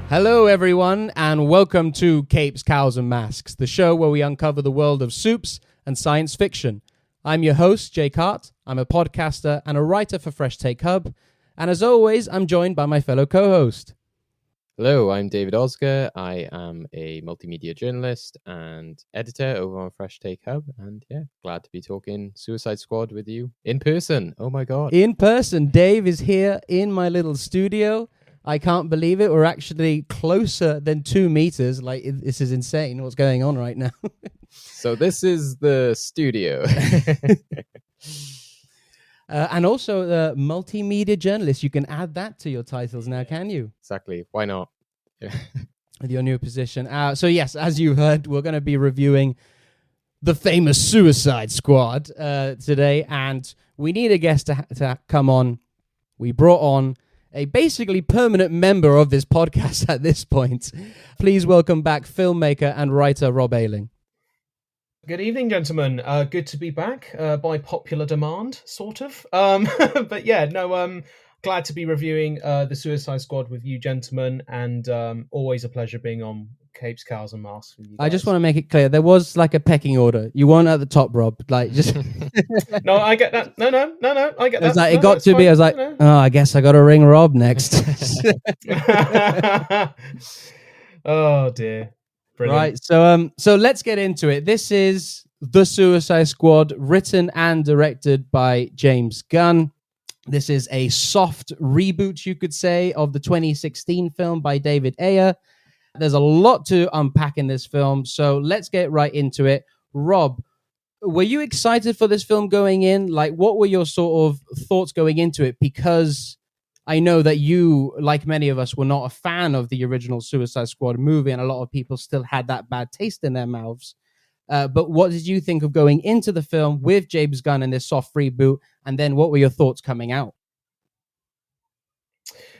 Hello, everyone, and welcome to Capes, Cowls Masks, the show where we uncover the world of soups and science fiction. I'm your host, Jake Hart. I'm a podcaster and a writer for Fresh Take Hub, and as always, I'm joined by my fellow co-host. Hello, I'm David Osger. I am a multimedia journalist and editor over on Fresh Take Hub, and glad to be talking Suicide Squad with you in person. Oh my god. In person, Dave is here in my little studio. I can't believe it. We're actually closer than 2 meters. This is insane what's going on right now. So this is the studio. And also the multimedia journalist. You can add that to your titles now, can you? Exactly. Why not? With your new position. So yes, as you heard, we're going to be reviewing the famous Suicide Squad today. And we need a guest to come on. We brought on a basically permanent member of this podcast at this point. Please welcome back filmmaker and writer Rob Ayling. Good evening, gentlemen. Good to be back by popular demand, sort of. But glad to be reviewing the Suicide Squad with you, gentlemen, and always a pleasure being on Capes, Cowls Masks with you guys. I just want to make it clear, there was like a pecking order. You weren't at the top, Rob. Like, just No, I get that. No, I get that. Like, it got to be, I was like, oh, I guess I got to ring Rob next. Oh dear. Brilliant. Right, so let's get into it. This is The Suicide Squad, written and directed by James Gunn. This is a soft reboot, you could say, of the 2016 film by David Ayer. There's a lot to unpack in this film, so let's get right into it. Rob, were you excited for this film going in? Like, what were your sort of thoughts going into it? Because I know that you, like many of us, were not a fan of the original Suicide Squad movie, and a lot of people still had that bad taste in their mouths. But what did you think of going into the film with James Gunn and this soft reboot? And then what were your thoughts coming out?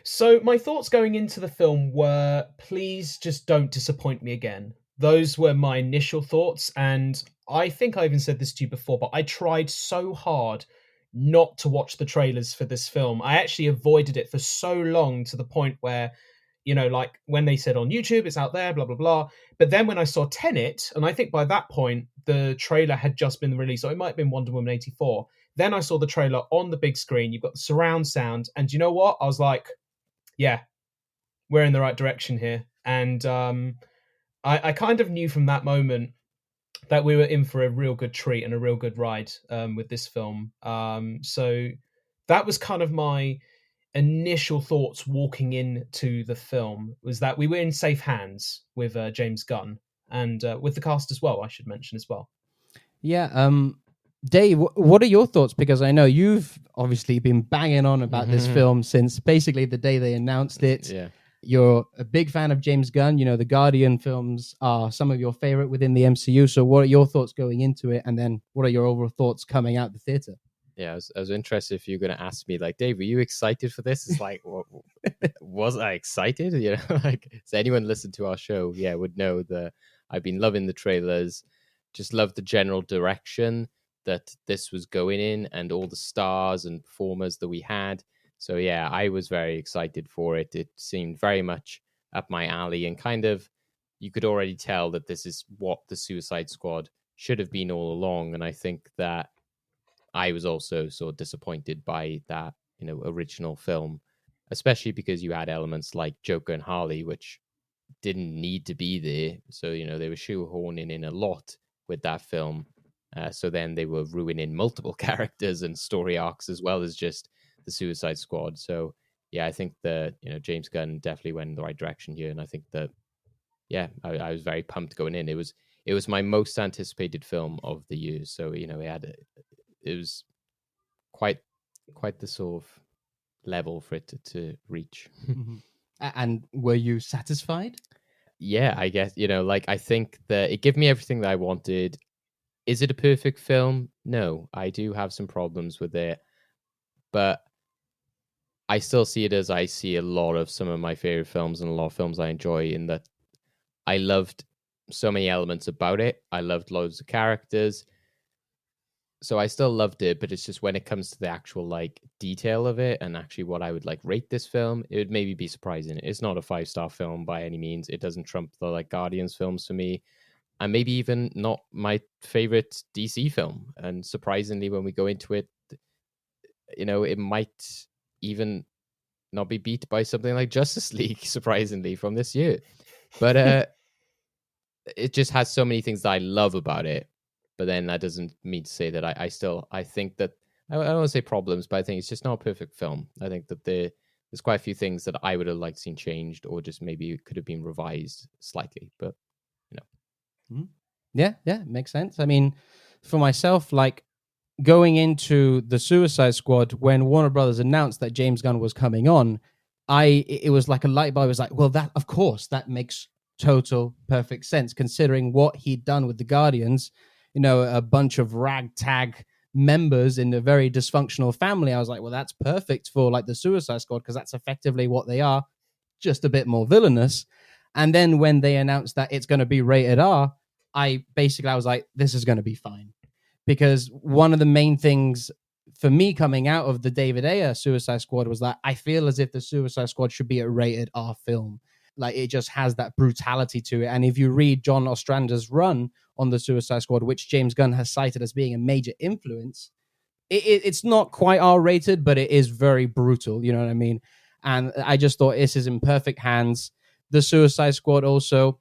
So my thoughts going into the film were, please just don't disappoint me again. Those were my initial thoughts. And I think I even said this to you before, but I tried so hard not to watch the trailers for this film. I actually avoided it for so long, to the point where, you know, like when they said on YouTube, it's out there, blah, blah, blah. But then when I saw Tenet, and I think by that point, the trailer had just been released, or it might have been Wonder Woman 84. Then I saw the trailer on the big screen. You've got the surround sound. And you know what? I was like, yeah, we're in the right direction here. And I kind of knew from that moment that we were in for a real good treat and a real good ride with this film. So that was kind of my initial thoughts walking into the film, was that we were in safe hands with James Gunn and with the cast as well, I should mention as well. Yeah, Dave, what are your thoughts? Because I know you've obviously been banging on about this film since basically the day they announced it. Yeah. You're a big fan of James Gunn. You know, the Guardian films are some of your favorite within the MCU. So what are your thoughts going into it? And then what are your overall thoughts coming out the theater? Yeah, I was interested if you're going to ask me, like, Dave, were you excited for this? It's like, was I excited? You know, like, so anyone listen to our show, would know that I've been loving the trailers, just loved the general direction that this was going in and all the stars and performers that we had. So yeah, I was very excited for it. It seemed very much up my alley, and kind of, you could already tell that this is what the Suicide Squad should have been all along. And I think that I was also sort of disappointed by that, you know, original film, especially because you had elements like Joker and Harley, which didn't need to be there. So, you know, they were shoehorning in a lot with that film. So then they were ruining multiple characters and story arcs as well as just the Suicide Squad. So yeah, I think that, you know, James Gunn definitely went in the right direction here. And I think that, yeah, I was very pumped going in. It was my most anticipated film of the year. So, you know, it was quite the sort of level for it to reach. And were you satisfied? Yeah, I guess, you know, like, I think that it gave me everything that I wanted. Is it a perfect film? No, I do have some problems with it, but I still see it as I see a lot of some of my favorite films and a lot of films I enjoy, in that I loved so many elements about it. I loved loads of characters. So I still loved it, but it's just when it comes to the actual like detail of it and actually what I would like rate this film, it would maybe be surprising. It's not a 5-star film by any means. It doesn't trump the like Guardians films for me, and maybe even not my favorite DC film. And surprisingly, when we go into it, it might even not be beat by something like Justice League, surprisingly, from this year. But it just has so many things that I love about it. But then that doesn't mean to say that I think that I don't want to say problems, but I think it's just not a perfect film. I think that there's quite a few things that I would have liked seen changed, or just maybe it could have been revised slightly. But Yeah, makes sense. I mean, for myself, like going into the Suicide Squad, when Warner Brothers announced that James Gunn was coming on, it was like a light bulb. I was like, well, that of course that makes total perfect sense considering what he'd done with the Guardians. A bunch of ragtag members in a very dysfunctional family. I was like, well, that's perfect for like the Suicide Squad because that's effectively what they are, just a bit more villainous. And then when they announced that it's going to be rated R, I was like, this is going to be fine. Because one of the main things for me coming out of the David Ayer Suicide Squad was that I feel as if the Suicide Squad should be a rated R film. Like it just has that brutality to it. And if you read John Ostrander's run on the Suicide Squad, which James Gunn has cited as being a major influence, it's not quite R rated, but it is very brutal. You know what I mean? And I just thought this is in perfect hands. The Suicide Squad also,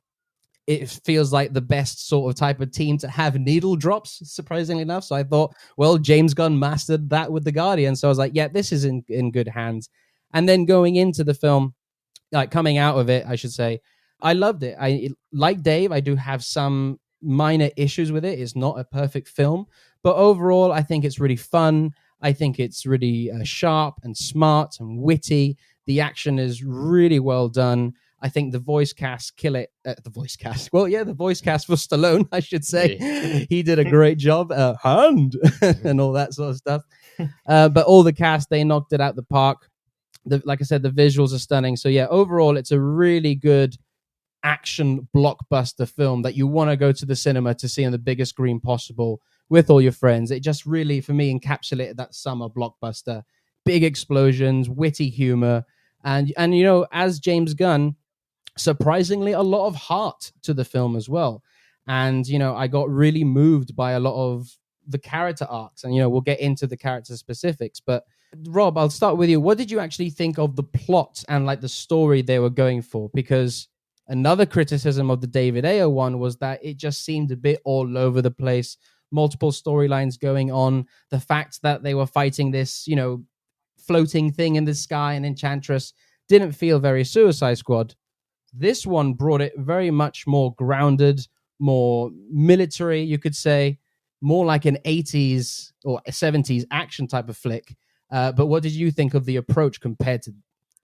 it feels like the best sort of type of team to have needle drops, surprisingly enough. So I thought, well, James Gunn mastered that with the Guardian. So I was like, yeah, this is in good hands. And then going into the film, like coming out of it, I should say, I loved it. Like Dave, I do have some minor issues with it. It's not a perfect film, but overall, I think it's really fun. I think it's really sharp and smart and witty. The action is really well done. I think the voice cast kill it. The voice cast. Well, yeah, the voice cast for Stallone, I should say. Yeah. He did a great job. Hand and all that sort of stuff. But all the cast, they knocked it out the park. Like I said, the visuals are stunning. So yeah, overall, it's a really good action blockbuster film that you want to go to the cinema to see on the biggest screen possible with all your friends. It just really, for me, encapsulated that summer blockbuster. Big explosions, witty humor, and as James Gunn, surprisingly a lot of heart to the film as well. And I got really moved by a lot of the character arcs, and we'll get into the character specifics. But Rob, I'll start with you. What did you actually think of the plot and like the story they were going for? Because another criticism of the David Ayer one was that it just seemed a bit all over the place, multiple storylines going on. The fact that they were fighting this floating thing in the sky, and Enchantress, didn't feel very Suicide Squad. This one brought it very much more grounded, more military, you could say, more like an 80s or 70s action type of flick. But what did you think of the approach compared to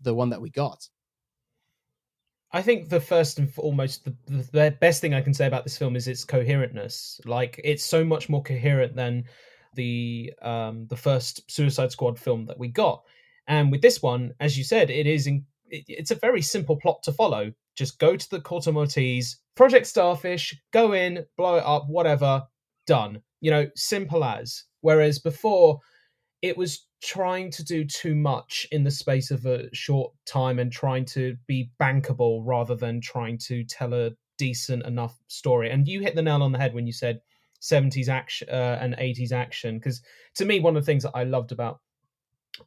the one that we got? I think the first and foremost, the best thing I can say about this film is its coherentness. Like, it's so much more coherent than the first Suicide Squad film that we got. And with this one, as you said, it's a very simple plot to follow. Just go to the Corto Maltese, Project Starfish, go in, blow it up, whatever, done. Simple as. Whereas before, it was trying to do too much in the space of a short time and trying to be bankable rather than trying to tell a decent enough story. And you hit the nail on the head when you said 70s action and 80s action, because to me, one of the things that I loved about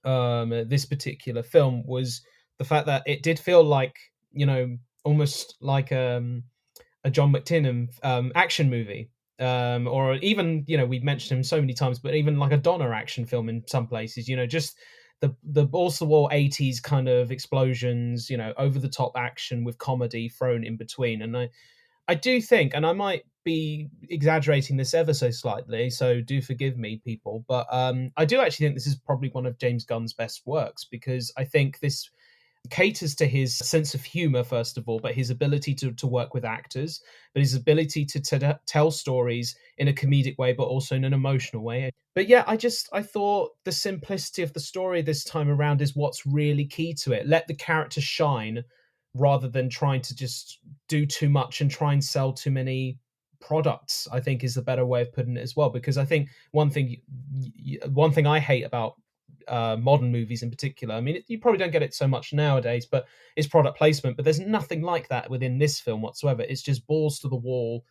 this particular film was the fact that it did feel like, almost like a John McTiernan action movie. Or even, we've mentioned him so many times, but even like a Donner action film in some places, just the balls to the wall 80s kind of explosions, over the top action with comedy thrown in between. And I do think, and I might be exaggerating this ever so slightly, so do forgive me, people, but I do actually think this is probably one of James Gunn's best works, because I think this caters to his sense of humor, first of all, but his ability to work with actors, but his ability to tell stories in a comedic way, but also in an emotional way. But yeah, I thought the simplicity of the story this time around is what's really key to it. Let the character shine rather than trying to just do too much and try and sell too many products, I think, is the better way of putting it as well. Because I think one thing I hate about modern movies in particular, I mean, you probably don't get it so much nowadays, but it's product placement. But there's nothing like that within this film whatsoever. It's just balls to the wall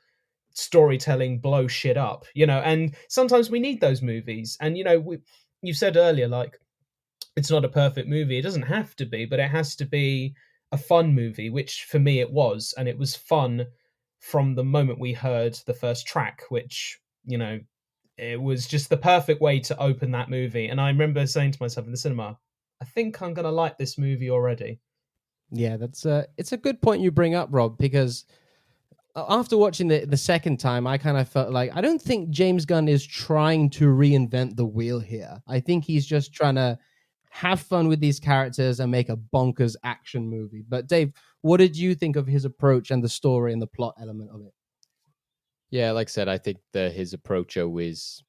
storytelling, blow shit up, and sometimes we need those movies. And you said earlier, like, it's not a perfect movie. It doesn't have to be, but it has to be a fun movie, which for me it was. And it was fun from the moment we heard the first track, which, it was just the perfect way to open that movie. And I remember saying to myself in the cinema, I think I'm going to like this movie already. Yeah, it's a good point you bring up, Rob, because after watching the second time, I kind of felt like I don't think James Gunn is trying to reinvent the wheel here. I think he's just trying to have fun with these characters and make a bonkers action movie. But Dave, what did you think of his approach and the story and the plot element of it? Yeah, like I said, I think his approach always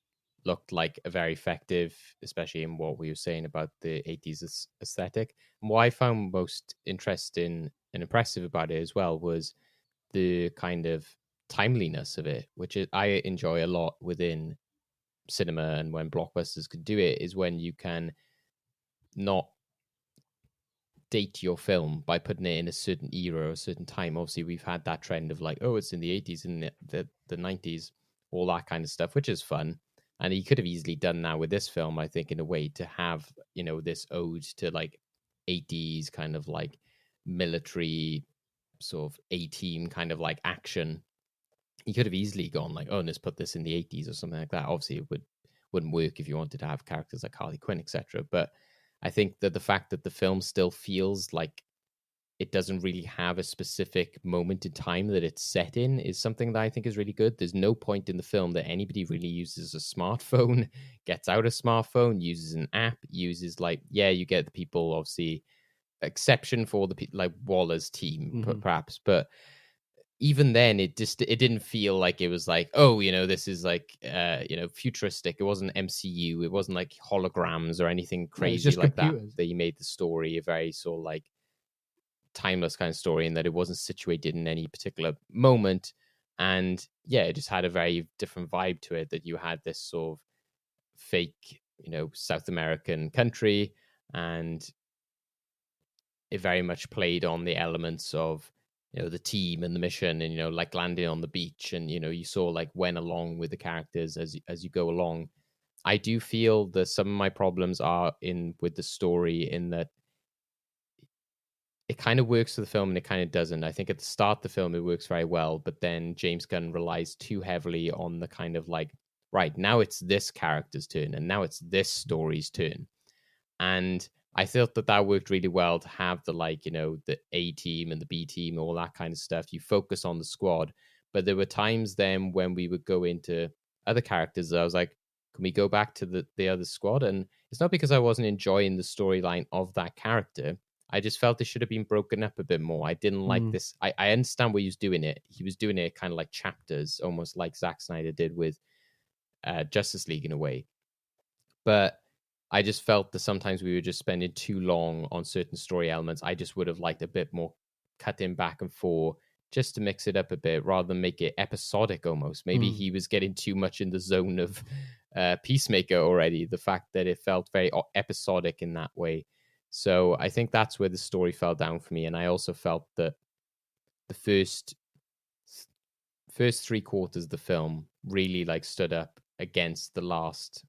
looked like a very effective, especially in what we were saying about the 80s aesthetic. And what I found most interesting and impressive about it as well was the kind of timeliness of it, which I enjoy a lot within cinema, and when blockbusters can do it, is when you can not date your film by putting it in a certain era or a certain time. Obviously, we've had that trend of like, oh, it's in the 80s and the 90s, all that kind of stuff, which is fun. And he could have easily done that with this film, I think, in a way, to have, this ode to like 80s kind of like military sort of A-team kind of like action. He could have easily gone like, oh, let's put this in the 80s or something like that. Obviously, it wouldn't work if you wanted to have characters like Harley Quinn, etc. But I think that the fact that the film still feels like it doesn't really have a specific moment in time that it's set in is something that I think is really good. There's no point in the film that anybody really uses a smartphone, gets out a smartphone, uses an app, uses you get the people, obviously, exception for the people like Waller's team, perhaps. But even then, it didn't feel like it was like, oh, this is like, futuristic. It wasn't MCU. It wasn't like holograms or anything crazy like computers. That you made the story a very sort of like timeless kind of story, and that it wasn't situated in any particular moment. And yeah, it just had a very different vibe to it, that you had this sort of fake, South American country, and it very much played on the elements of, the team and the mission, and, like landing on the beach, and, you saw like went along with the characters as you go along. I do feel that some of my problems are with the story, in that it kind of works for the film and it kind of doesn't. I think at the start of the film, it works very well, but then James Gunn relies too heavily on the kind of like, right, now it's this character's turn and now it's this story's turn. And I thought that worked really well, to have the the A team and the B team, all that kind of stuff. You focus on the squad, but there were times then when we would go into other characters that I was like, can we go back to the other squad? And it's not because I wasn't enjoying the storyline of that character. I just felt it should have been broken up a bit more. I didn't like this. I understand why he was doing it. He was doing it kind of like chapters, almost like Zack Snyder did with Justice League in a way. But I just felt that sometimes we were just spending too long on certain story elements. I just would have liked a bit more cutting back and forth, just to mix it up a bit, rather than make it episodic almost. Maybe he was getting too much in the zone of Peacemaker already. The fact that it felt very episodic in that way. So I think that's where the story fell down for me. And I also felt that the first 3 quarters of the film really like stood up against the last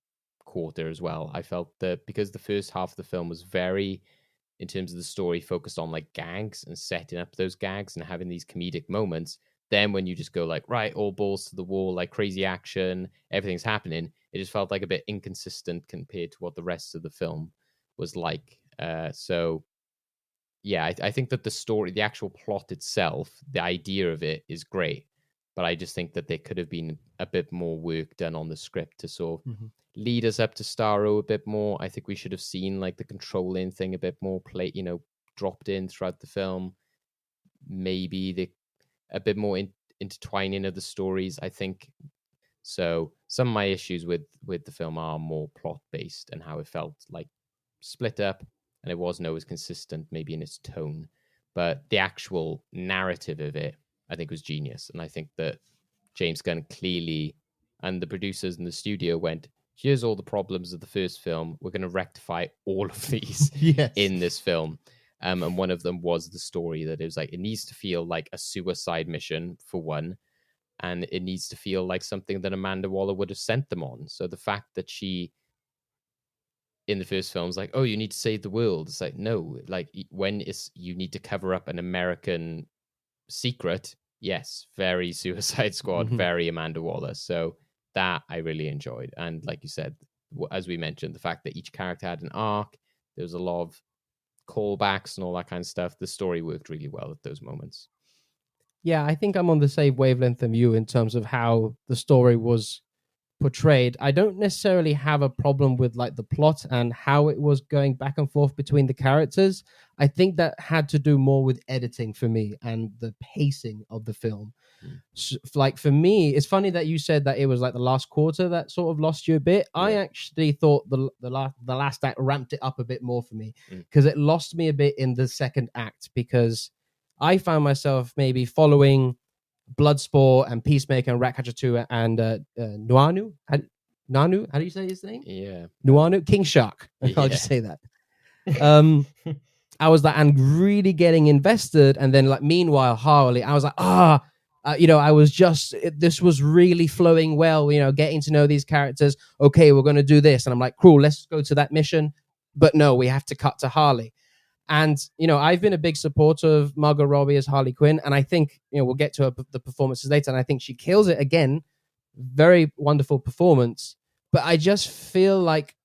quarter as well. I felt that because the first half of the film was very, in terms of the story, focused on like gags and setting up those gags and having these comedic moments. Then when you just go like, right, all balls to the wall, like crazy action, everything's happening, it just felt like a bit inconsistent compared to what the rest of the film was like. So yeah, I think that the story, the actual plot itself, the idea of it is great, but I just think that there could have been a bit more work done on the script to sort of lead us up to Starro a bit more. I think we should have seen like the controlling thing a bit more dropped in throughout the film. Maybe a bit more intertwining of the stories, I think. So some of my issues with the film are more plot based, and how it felt like split up, and it wasn't always consistent maybe in its tone. But the actual narrative of it, I think, was genius. And I think that James Gunn clearly, and the producers in the studio went, here's all the problems of the first film. We're going to rectify all of these Yes. in this film. And one of them was the story, that it was like, it needs to feel like a suicide mission, for one, and it needs to feel like something that Amanda Waller would have sent them on. So the fact that she, in the first film, is like, oh, you need to save the world. It's like, no, like, when you need to cover up an American secret, yes, very Suicide Squad, very Amanda Waller. So that I really enjoyed. And like you said, as we mentioned, the fact that each character had an arc, there was a lot of callbacks and all that kind of stuff. The story worked really well at those moments. Yeah, I think I'm on the same wavelength than you in terms of how the story was portrayed. I don't necessarily have a problem with like the plot and how it was going back and forth between the characters. I think that had to do more with editing for me and the pacing of the film. So, like for me, it's funny that you said that it was like the last quarter that sort of lost you a bit. I actually thought the last act ramped it up a bit more for me, because it lost me a bit in the second act, because I found myself maybe following Bloodsport and Peacemaker and Ratcatcher 2 and Nuanu. Nanu, how do you say his name? Yeah. Nuanu, King Shark. I'll just say that. I was like, and really getting invested. And then like, meanwhile, Harley, I was like, I was just, this was really flowing well, getting to know these characters. Okay, we're going to do this. And I'm like, cool, let's go to that mission. But no, we have to cut to Harley. And, I've been a big supporter of Margot Robbie as Harley Quinn. And I think, we'll get to the performances later. And I think she kills it again. Very wonderful performance. But I just feel like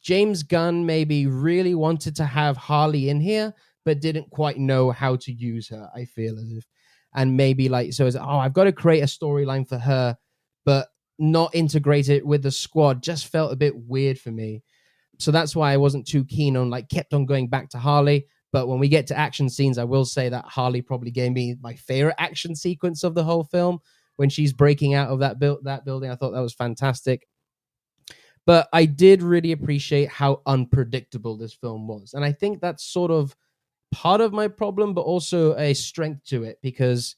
James Gunn maybe really wanted to have Harley in here, but didn't quite know how to use her, I feel as if. And maybe like, so it's, I've got to create a storyline for her, but not integrate it with the squad. Just felt a bit weird for me. So that's why I wasn't too keen on, like, kept on going back to Harley. But when we get to action scenes, I will say that Harley probably gave me my favorite action sequence of the whole film, when she's breaking out of that building. I thought that was fantastic. But I did really appreciate how unpredictable this film was. And I think that's sort of part of my problem, but also a strength to it, because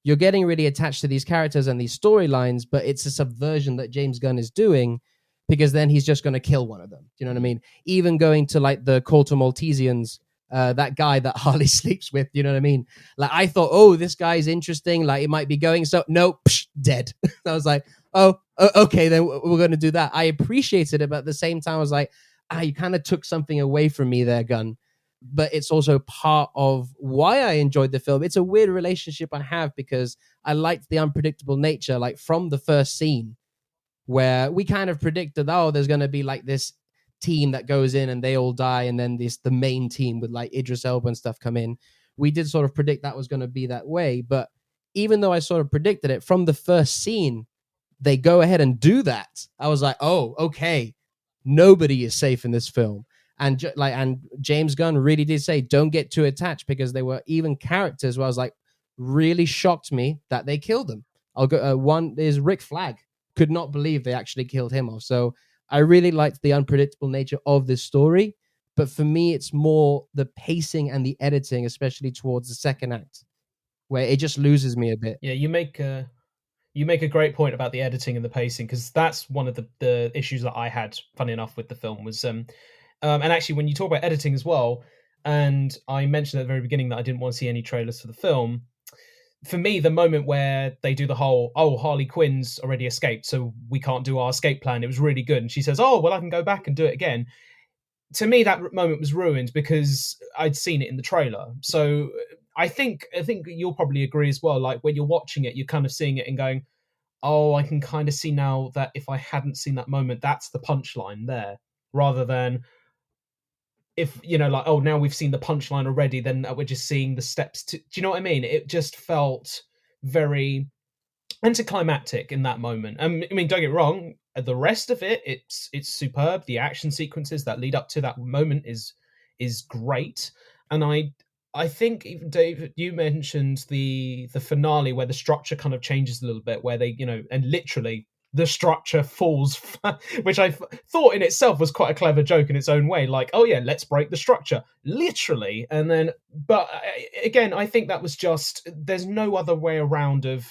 you're getting really attached to these characters and these storylines, but it's a subversion that James Gunn is doing, because then he's just going to kill one of them. Do you know what I mean? Even going to like the Corto Maltesians, that guy that Harley sleeps with, you know what I mean? Like, I thought, oh, this guy's interesting. Like, it might be going. So no, dead. I was like, oh, okay, then we're going to do that. I appreciated it, but at the same time, I was like, you kind of took something away from me there, Gunn. But it's also part of why I enjoyed the film. It's a weird relationship I have, because I liked the unpredictable nature, like from the first scene, where we kind of predicted, there's going to be like this team that goes in and they all die, and then the main team with like Idris Elba and stuff come in. We did sort of predict that was going to be that way. But even though I sort of predicted it from the first scene, they go ahead and do that. I was like, oh, okay, nobody is safe in this film. And James Gunn really did say, don't get too attached, because there were even characters where I was like, really shocked me that they killed them. I'll go. One is Rick Flag. Could not believe they actually killed him off. So I really liked the unpredictable nature of this story. But for me, it's more the pacing and the editing, especially towards the second act, where it just loses me a bit. Yeah, you make a great point about the editing and the pacing, because that's one of the issues that I had, funny enough, with the film was, and actually when you talk about editing as well, and I mentioned at the very beginning that I didn't want to see any trailers for the film. For me, the moment where they do the whole, Harley Quinn's already escaped, so we can't do our escape plan, it was really good. And she says, I can go back and do it again. To me, that moment was ruined because I'd seen it in the trailer. So I think you'll probably agree as well. Like, when you're watching it, you're kind of seeing it and going, I can kind of see now that if I hadn't seen that moment, that's the punchline there, rather than if, now we've seen the punchline already, then we're just seeing the steps to, do you know what I mean? It just felt very anticlimactic in that moment. I mean, don't get me wrong, the rest of it, it's superb. The action sequences that lead up to that moment is great. And I think, even Dave, you mentioned the finale where the structure kind of changes a little bit, where they, and literally the structure falls, which I thought in itself was quite a clever joke in its own way. Like, oh yeah, let's break the structure, literally. And then, but again, I think that was just, there's no other way around of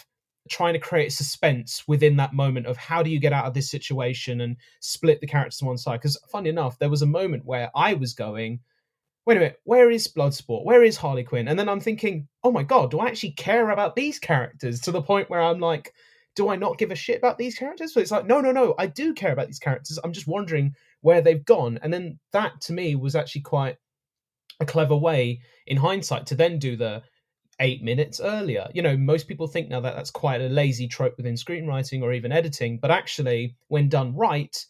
trying to create suspense within that moment of how do you get out of this situation and split the characters to one side. Because funny enough, there was a moment where I was going, wait a minute, where is Bloodsport? Where is Harley Quinn? And then I'm thinking, oh my God, do I actually care about these characters? To the point where I'm like, do I not give a shit about these characters? But it's like, no, I do care about these characters. I'm just wondering where they've gone. And then that to me was actually quite a clever way in hindsight to then do the 8 minutes earlier. Most people think now that that's quite a lazy trope within screenwriting or even editing, but actually, when done right,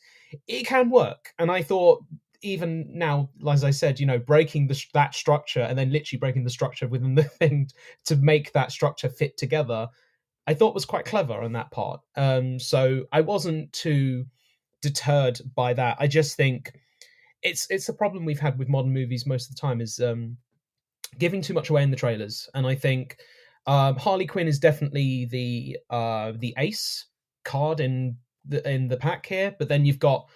it can work. And I thought, even now, as I said, breaking that structure and then literally breaking the structure within the thing to make that structure fit together, I thought was quite clever on that part. So I wasn't too deterred by that. I just think it's a problem we've had with modern movies most of the time is giving too much away in the trailers. And I think Harley Quinn is definitely the ace card in the pack here. But then you've got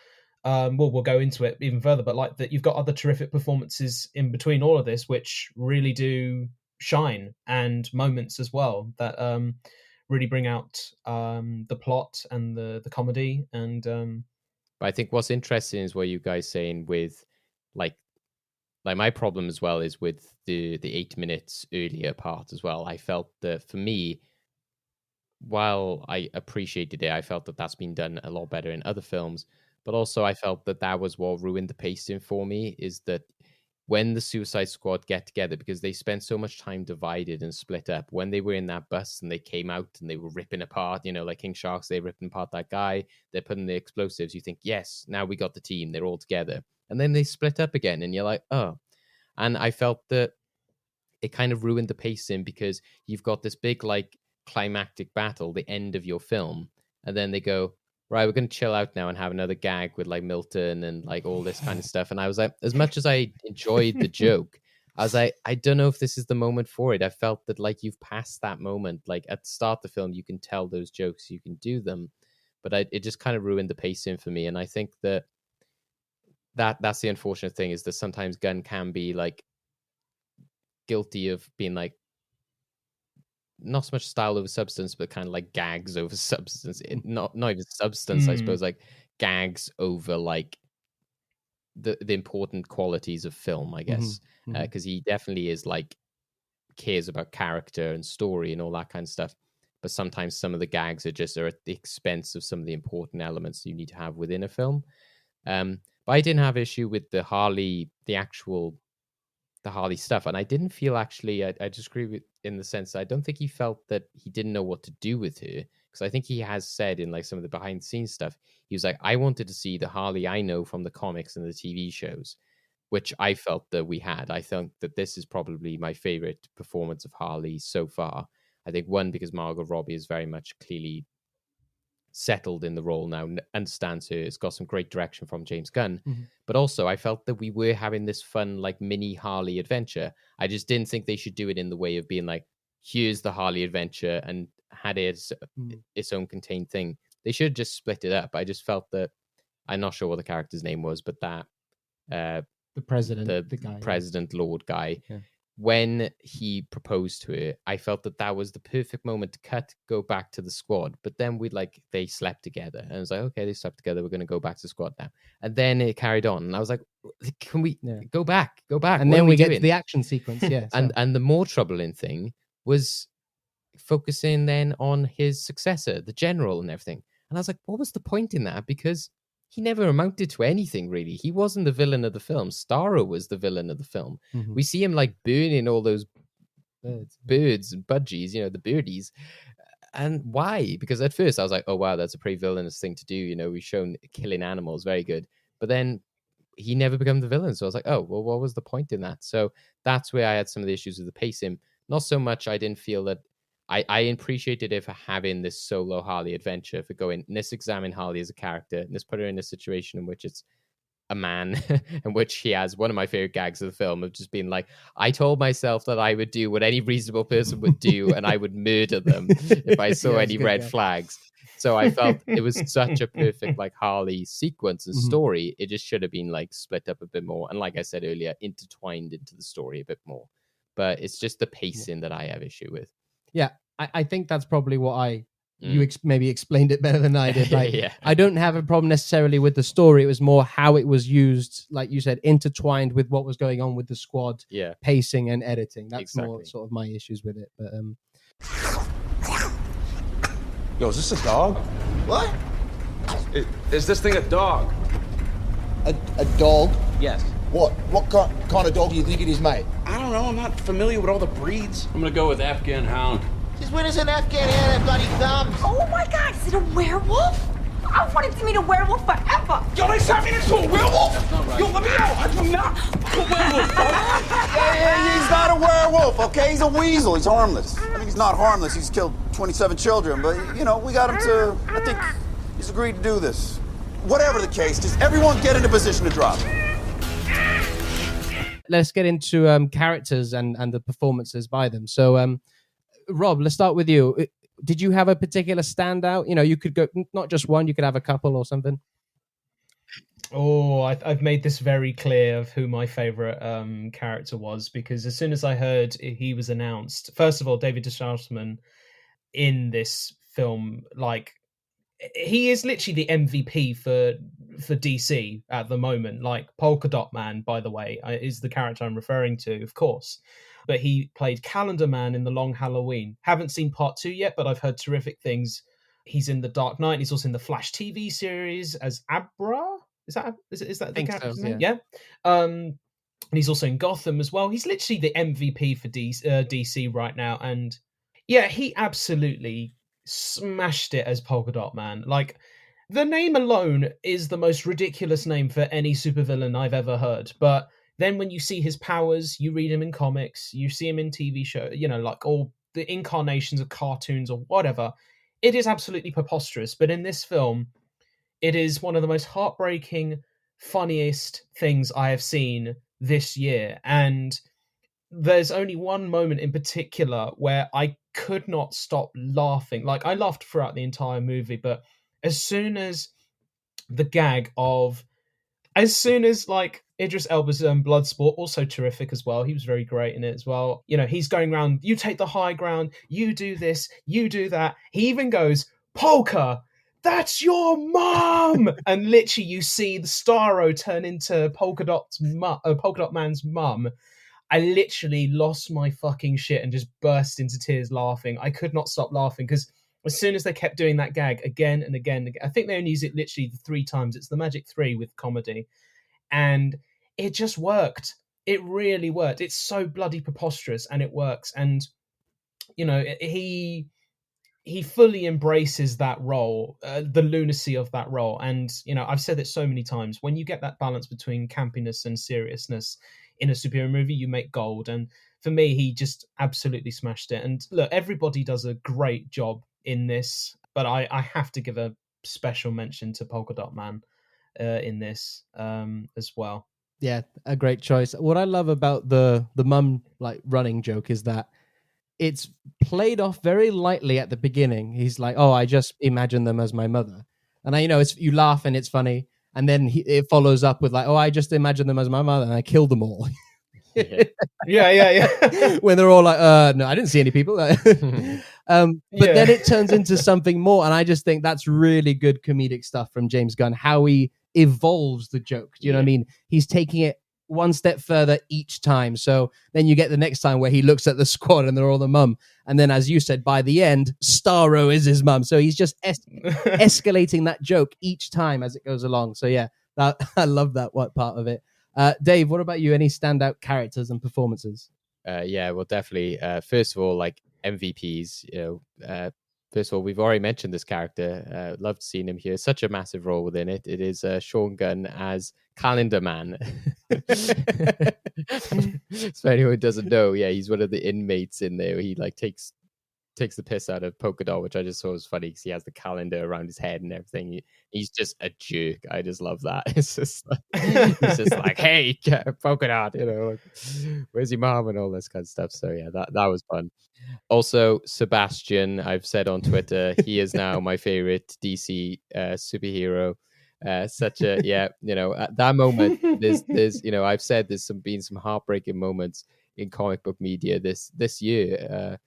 we'll go into it even further. But like that, you've got other terrific performances in between all of this, which really do shine, and moments as well that really bring out the plot and the comedy. And but I think what's interesting is what you guys saying with like my problem as well is with the 8 minutes earlier part as well. I felt that for me, while I appreciated it, I felt that that's been done a lot better in other films. But also I felt that was what ruined the pacing for me, is that when the Suicide Squad get together, because they spent so much time divided and split up, when they were in that bus and they came out and they were ripping apart, like King Sharks, they ripping apart that guy, they're putting the explosives, you think, yes, now we got the team, they're all together. And then they split up again and you're like, oh. And I felt that it kind of ruined the pacing, because you've got this big like climactic battle, the end of your film, and then they go, right, we're going to chill out now and have another gag with like Milton and like all this kind of stuff. And I was like, as much as I enjoyed the joke, I was like, I don't know if this is the moment for it. I felt that like you've passed that moment. Like at the start of the film, you can tell those jokes, you can do them, but it just kind of ruined the pacing for me. And I think that's the unfortunate thing, is that sometimes Gunn can be like guilty of being like not so much style over substance, but kind of like gags over substance. Not even substance, I suppose, like gags over like the important qualities of film, I guess. Because he definitely is like cares about character and story and all that kind of stuff. But sometimes some of the gags are at the expense of some of the important elements you need to have within a film. But I didn't have issue with the Harley stuff, and I didn't feel actually. I disagree with in the sense that I don't think he felt that he didn't know what to do with her, because I think he has said in like some of the behind the scenes stuff, he was like, I wanted to see the Harley I know from the comics and the TV shows, which I felt that we had. I think that this is probably my favorite performance of Harley so far. I think one, because Margot Robbie is very much clearly settled in the role now, understands her, it's got some great direction from James Gunn. But also I felt that we were having this fun like mini Harley adventure. I just didn't think they should do it in the way of being like, here's the Harley adventure, and had it its own contained thing. They should have just split it up. I just felt that, I'm not sure what the character's name was, but that the president, the guy, president lord guy, when he proposed to her, I felt that was the perfect moment to go back to the squad. But then they slept together, and I was like, okay, they slept together, we're going to go back to the squad now. And then it carried on, and I was like, can we go back? And then we get to the action sequence. And the more troubling thing was focusing then on his successor, the general, and everything. And I was like, what was the point in that? Because he never amounted to anything, really. He wasn't the villain of the film. Starro was the villain of the film. We see him burning all those birds and budgies, the birdies. And why? Because at first I was like, oh, wow, that's a pretty villainous thing to do. We've shown killing animals, very good. But then he never became the villain. So I was like, oh, well, what was the point in that? So that's where I had some of the issues with the pacing. Not so much I didn't feel that I appreciated it for having this solo Harley adventure, for going, let's examine Harley as a character, and let's put her in a situation in which it's a man, in which he has one of my favorite gags of the film of just being like, I told myself that I would do what any reasonable person would do, and I would murder them if I saw any red flags. So I felt it was such a perfect Harley sequence and story. It just should have been split up a bit more, and like I said earlier, intertwined into the story a bit more. But it's just the pacing that I have issue with. Yeah, I think that's probably what you Mm. maybe explained it better than I did. Like, Yeah. I don't have a problem necessarily with the story. It was more how it was used, like you said, intertwined with what was going on with the squad, Yeah. pacing and editing. That's more Exactly. sort of my issues with it. But Yo, is this a dog? What? Is this thing a dog? A dog? Yes. What kind of dog do you think it is, mate? I don't know. I'm not familiar with all the breeds. I'm gonna go with Afghan Hound. Since when does an Afghan have bloody thumbs? Oh my god, is it a werewolf? I've wanted to meet a werewolf forever. Yo, they sent me into a werewolf? right. Yo, let me out. I do not. I'm a werewolf, bro. Yeah, he's not a werewolf, okay? He's a weasel. He's harmless. I mean, he's not harmless. He's killed 27 children, but, you know, we got him to... I think he's agreed to do this. Whatever the case, just everyone get into position to drop. let's get into characters and the performances by them. So, Rob, let's start with you. Did you have a particular standout? You know, you could go not just one, you could have a couple or something. Oh, I've made this very clear of who my favorite character was, because as soon as I heard he was announced, first of all, David Duchovny in this film, like, he is literally the MVP for DC at the moment. Like, Polka Dot Man, by the way, is the character I'm referring to, of course. But he played Calendar Man in The Long Halloween. Haven't seen part 2 yet, but I've heard terrific things. He's in The Dark Knight. He's also in the Flash TV series as Abra. Is that the character's name? Yeah. And he's also in Gotham as well. He's literally the MVP for DC right now. And yeah, he absolutely smashed it as Polka Dot Man. Like, the name alone is the most ridiculous name for any supervillain I've ever heard. But then when you see his powers, you read him in comics, you see him in TV show, you know, like all the incarnations of cartoons or whatever, it is absolutely preposterous. But in this film, it is one of the most heartbreaking, funniest things I have seen this year. And there's only one moment in particular where I could not stop laughing. Like, I laughed throughout the entire movie, but as soon as like Idris Elba's Bloodsport, also terrific as well. He was very great in it as well. You know, he's going around, you take the high ground, you do this, you do that. He even goes, Polka, that's your mom! And literally you see the Starro turn into Polka Dot Man's mum. I literally lost my fucking shit and just burst into tears laughing. I could not stop laughing because as soon as they kept doing that gag again and again and again, I think they only use it literally 3 times. It's the magic 3 with comedy. And it just worked. It really worked. It's so bloody preposterous and it works. And, you know, he fully embraces that role, the lunacy of that role. And, you know, I've said it so many times, when you get that balance between campiness and seriousness in a superhero movie, you make gold. And for me, he just absolutely smashed it. And look, everybody does a great job in this, but I have to give a special mention to Polka Dot Man in this as well. Yeah, a great choice. What I love about the mum like running joke is that it's played off very lightly at the beginning. He's like, "Oh, I just imagine them as my mother," and you laugh and it's funny. And then it follows up with like, "Oh, I just imagine them as my mother and I killed them all." Yeah. When they're all like, "No, I didn't see any people." But then it turns into something more, and I just think that's really good comedic stuff from James Gunn. How he evolves the joke. Do you know what I mean? He's taking it one step further each time. So then you get the next time where he looks at the squad and they're all the mum. And then, as you said, by the end, Starro is his mum. So he's just escalating that joke each time as it goes along. So yeah, I love that part of it. Dave, what about you? Any standout characters and performances? Yeah, well, definitely. First of all, like MVPs, you know, first of all, we've already mentioned this character. Loved seeing him here. Such a massive role within it. It is Sean Gunn as Calendar Man. So anyone who doesn't know, yeah, he's one of the inmates in there. He like takes the piss out of Polka Dot, which I just thought was funny because he has the calendar around his head and everything. He's just a jerk. I just love that. It's just like, he's just like, "Hey, Polka Dot, you know, where's your mom?" and all this kind of stuff. So yeah, that was fun. Also, Sebastian, I've said on Twitter, he is now my favorite DC superhero. Such a you know, at that moment, there's you know, I've said there's been some heartbreaking moments in comic book media this year,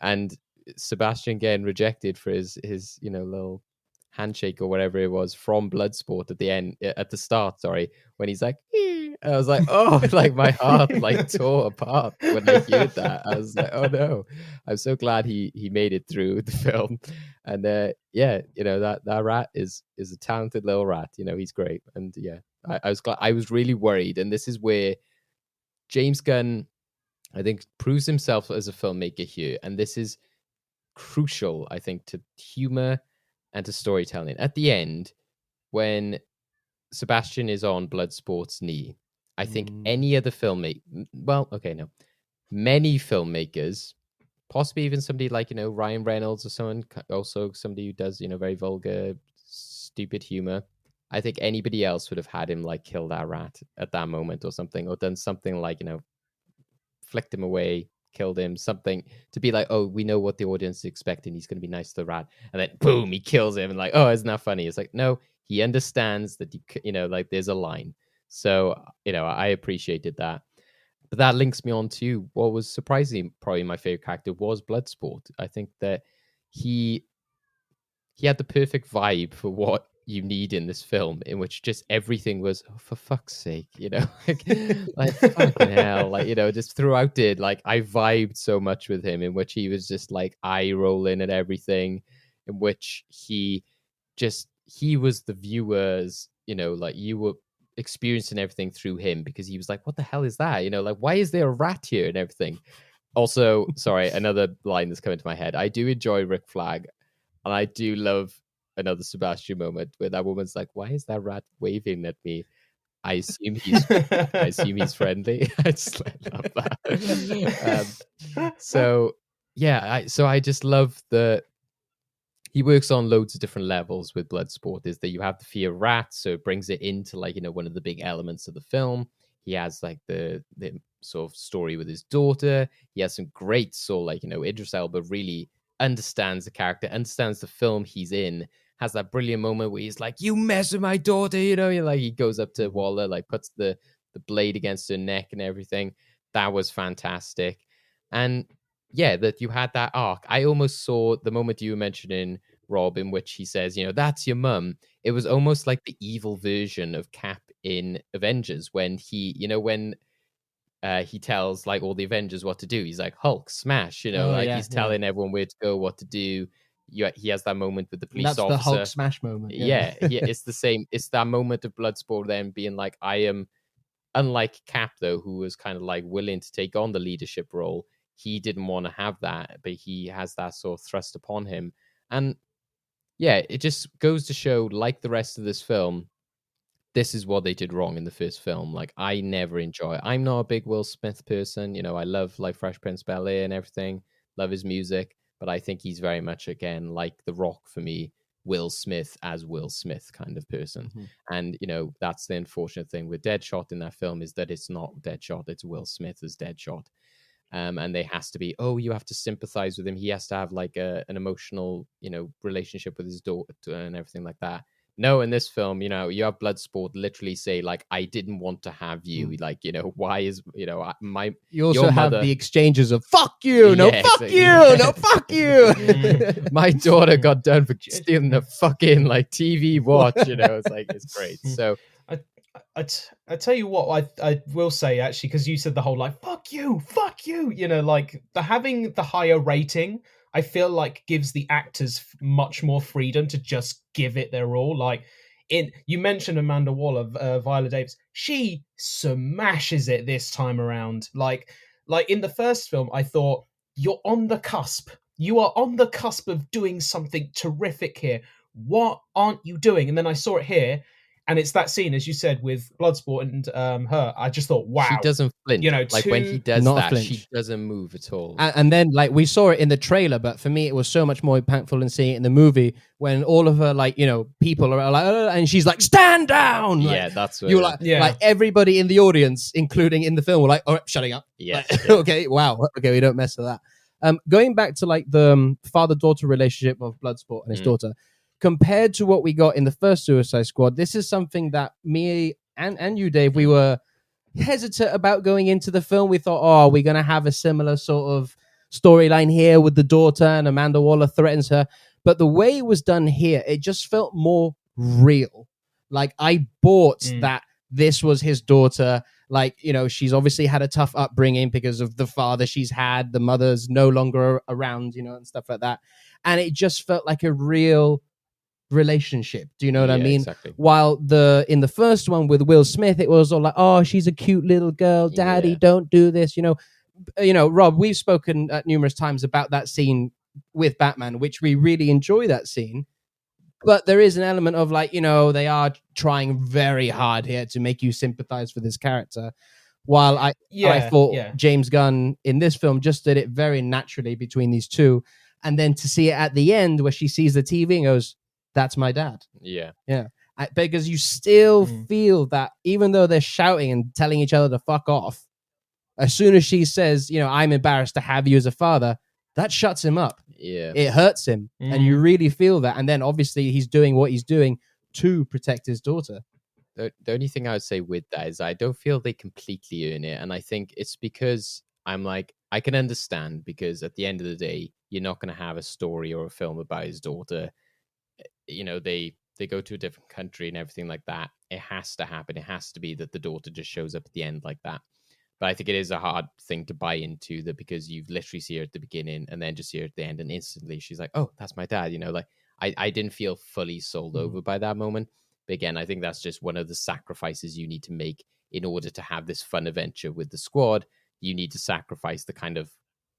and Sebastian getting rejected for his little handshake or whatever it was from Bloodsport at the start, sorry, when he's like, I was like, oh, like my heart like tore apart when I heard that. I was like, oh no. I'm so glad he made it through the film. And that rat is a talented little rat. He's great. And I was glad. I was really worried. And this is where James Gunn, I think, proves himself as a filmmaker here. And this is crucial, I think, to humor and to storytelling. At the end, when Sebastian is on Bloodsport's knee, I think any other filmmaker, many filmmakers, possibly even somebody like, Ryan Reynolds or someone, also somebody who does, very vulgar, stupid humor. I think anybody else would have had him like kill that rat at that moment or something, or done something like, flicked him away, killed him, something to be like, oh, we know what the audience is expecting. He's going to be nice to the rat. And then boom, he kills him. And like, oh, isn't that funny? It's like, no, he understands that, like there's a line. So, I appreciated that. But that links me on to what was surprisingly probably my favorite character was Bloodsport. I think that he had the perfect vibe for what you need in this film, in which just everything was, oh, for fuck's sake, like fucking hell, like, just throughout it, like I vibed so much with him, in which he was just like eye rolling at everything, in which he was the viewers, like you were experiencing everything through him, because he was like, what the hell is that? Like, why is there a rat here and everything? Also, sorry, another line that's coming to my head. I do enjoy Rick Flag, and I do love another Sebastian moment where that woman's like, why is that rat waving at me? I assume he's friendly. I just love that. So I just love he works on loads of different levels with Bloodsport. Is that you have the fear of rats, so it brings it into like, one of the big elements of the film. He has like the sort of story with his daughter. He has some great Idris Elba really understands the character, understands the film he's in, has that brilliant moment where he's like, you mess with my daughter, like he goes up to Waller, like puts the blade against her neck and everything. That was fantastic. And that you had that arc. I almost saw the moment you were mentioning, Rob, in which he says, that's your mum. It was almost like the evil version of Cap in Avengers, when he, he tells like all the Avengers what to do. He's like, Hulk, smash, he's telling everyone where to go, what to do. He has that moment with the police officer. That's the Hulk smash moment. Yeah, it's the same. It's that moment of Bloodsport then being like, I am, unlike Cap though, who was kind of like willing to take on the leadership role. He didn't want to have that, but he has that sort of thrust upon him. And it just goes to show, like the rest of this film, this is what they did wrong in the first film. Like, I'm not a big Will Smith person. I love like Fresh Prince of Bel-Air and everything, love his music, but I think he's very much, again, like The Rock for me, Will Smith as Will Smith kind of person. Mm-hmm. And, that's the unfortunate thing with Deadshot in that film, is that it's not Deadshot, it's Will Smith as Deadshot. And there has to be, you have to sympathize with him. He has to have like an emotional, relationship with his daughter and everything like that. No, in this film, you have Bloodsport literally say like, I didn't want to have you. Like, why is, my... You also have the exchanges of, fuck you, no, fuck you, no, fuck you. My daughter got done for stealing a fucking like TV watch, it's like, it's great. So... I tell you what, I will say actually, because you said the whole like fuck you, like having the higher rating, I feel like gives the actors much more freedom to just give it their all. Like you mentioned Amanda Waller, Viola Davis, she smashes it this time around. Like in the first film, I thought you're on the cusp. You are on the cusp of doing something terrific here. What aren't you doing? And then I saw it here. And it's that scene, as you said, with Bloodsport and her. I just thought, wow. She doesn't flinch. Like when he does that, she doesn't move at all. And then, like, we saw it in the trailer, but for me, it was so much more impactful than seeing it in the movie when all of her, like, people are like, and she's like, stand down. Like, that's what you're like, like everybody in the audience, including in the film, were like, all right, shutting up. Yeah. Like, okay, wow. Okay, we don't mess with that. Going back to like the father-daughter relationship of Bloodsport and his daughter. Compared to what we got in the first Suicide Squad, this is something that me and you, Dave, we were hesitant about going into the film. We thought, we're going to have a similar sort of storyline here with the daughter, and Amanda Waller threatens her. But the way it was done here, it just felt more real. Like, I bought that this was his daughter. Like, you know, she's obviously had a tough upbringing because of the father she's had. The mother's no longer around, you know, and stuff like that. And it just felt like a real relationship. Do you know what I mean? Exactly. While in the first one with Will Smith, it was all like, oh, she's a cute little girl. Daddy, don't do this. You know, Rob, we've spoken numerous times about that scene with Batman, which we really enjoy that scene. But there is an element of like, you know, they are trying very hard here to make you sympathize for this character. While I thought James Gunn in this film just did it very naturally between these two. And then to see it at the end where she sees the TV and goes, that's my dad. Yeah. Because you still feel that even though they're shouting and telling each other to fuck off, as soon as she says, you know, I'm embarrassed to have you as a father, that shuts him up. Yeah. It hurts him. And you really feel that. And then obviously he's doing what he's doing to protect his daughter. The only thing I would say with that is I don't feel they completely earn it. And I think it's because I'm like, I can understand, because at the end of the day, you're not going to have a story or a film about his daughter. You know, they go to a different country and everything like that. It has to happen. It has to be that the daughter just shows up at the end like that. But I think it is a hard thing to buy into, that because you've literally see her at the beginning and then just see her at the end, and instantly she's like, oh, that's my dad. You know, like I didn't feel fully sold over by that moment. But again, I think that's just one of the sacrifices you need to make in order to have this fun adventure with the squad. You need to sacrifice the kind of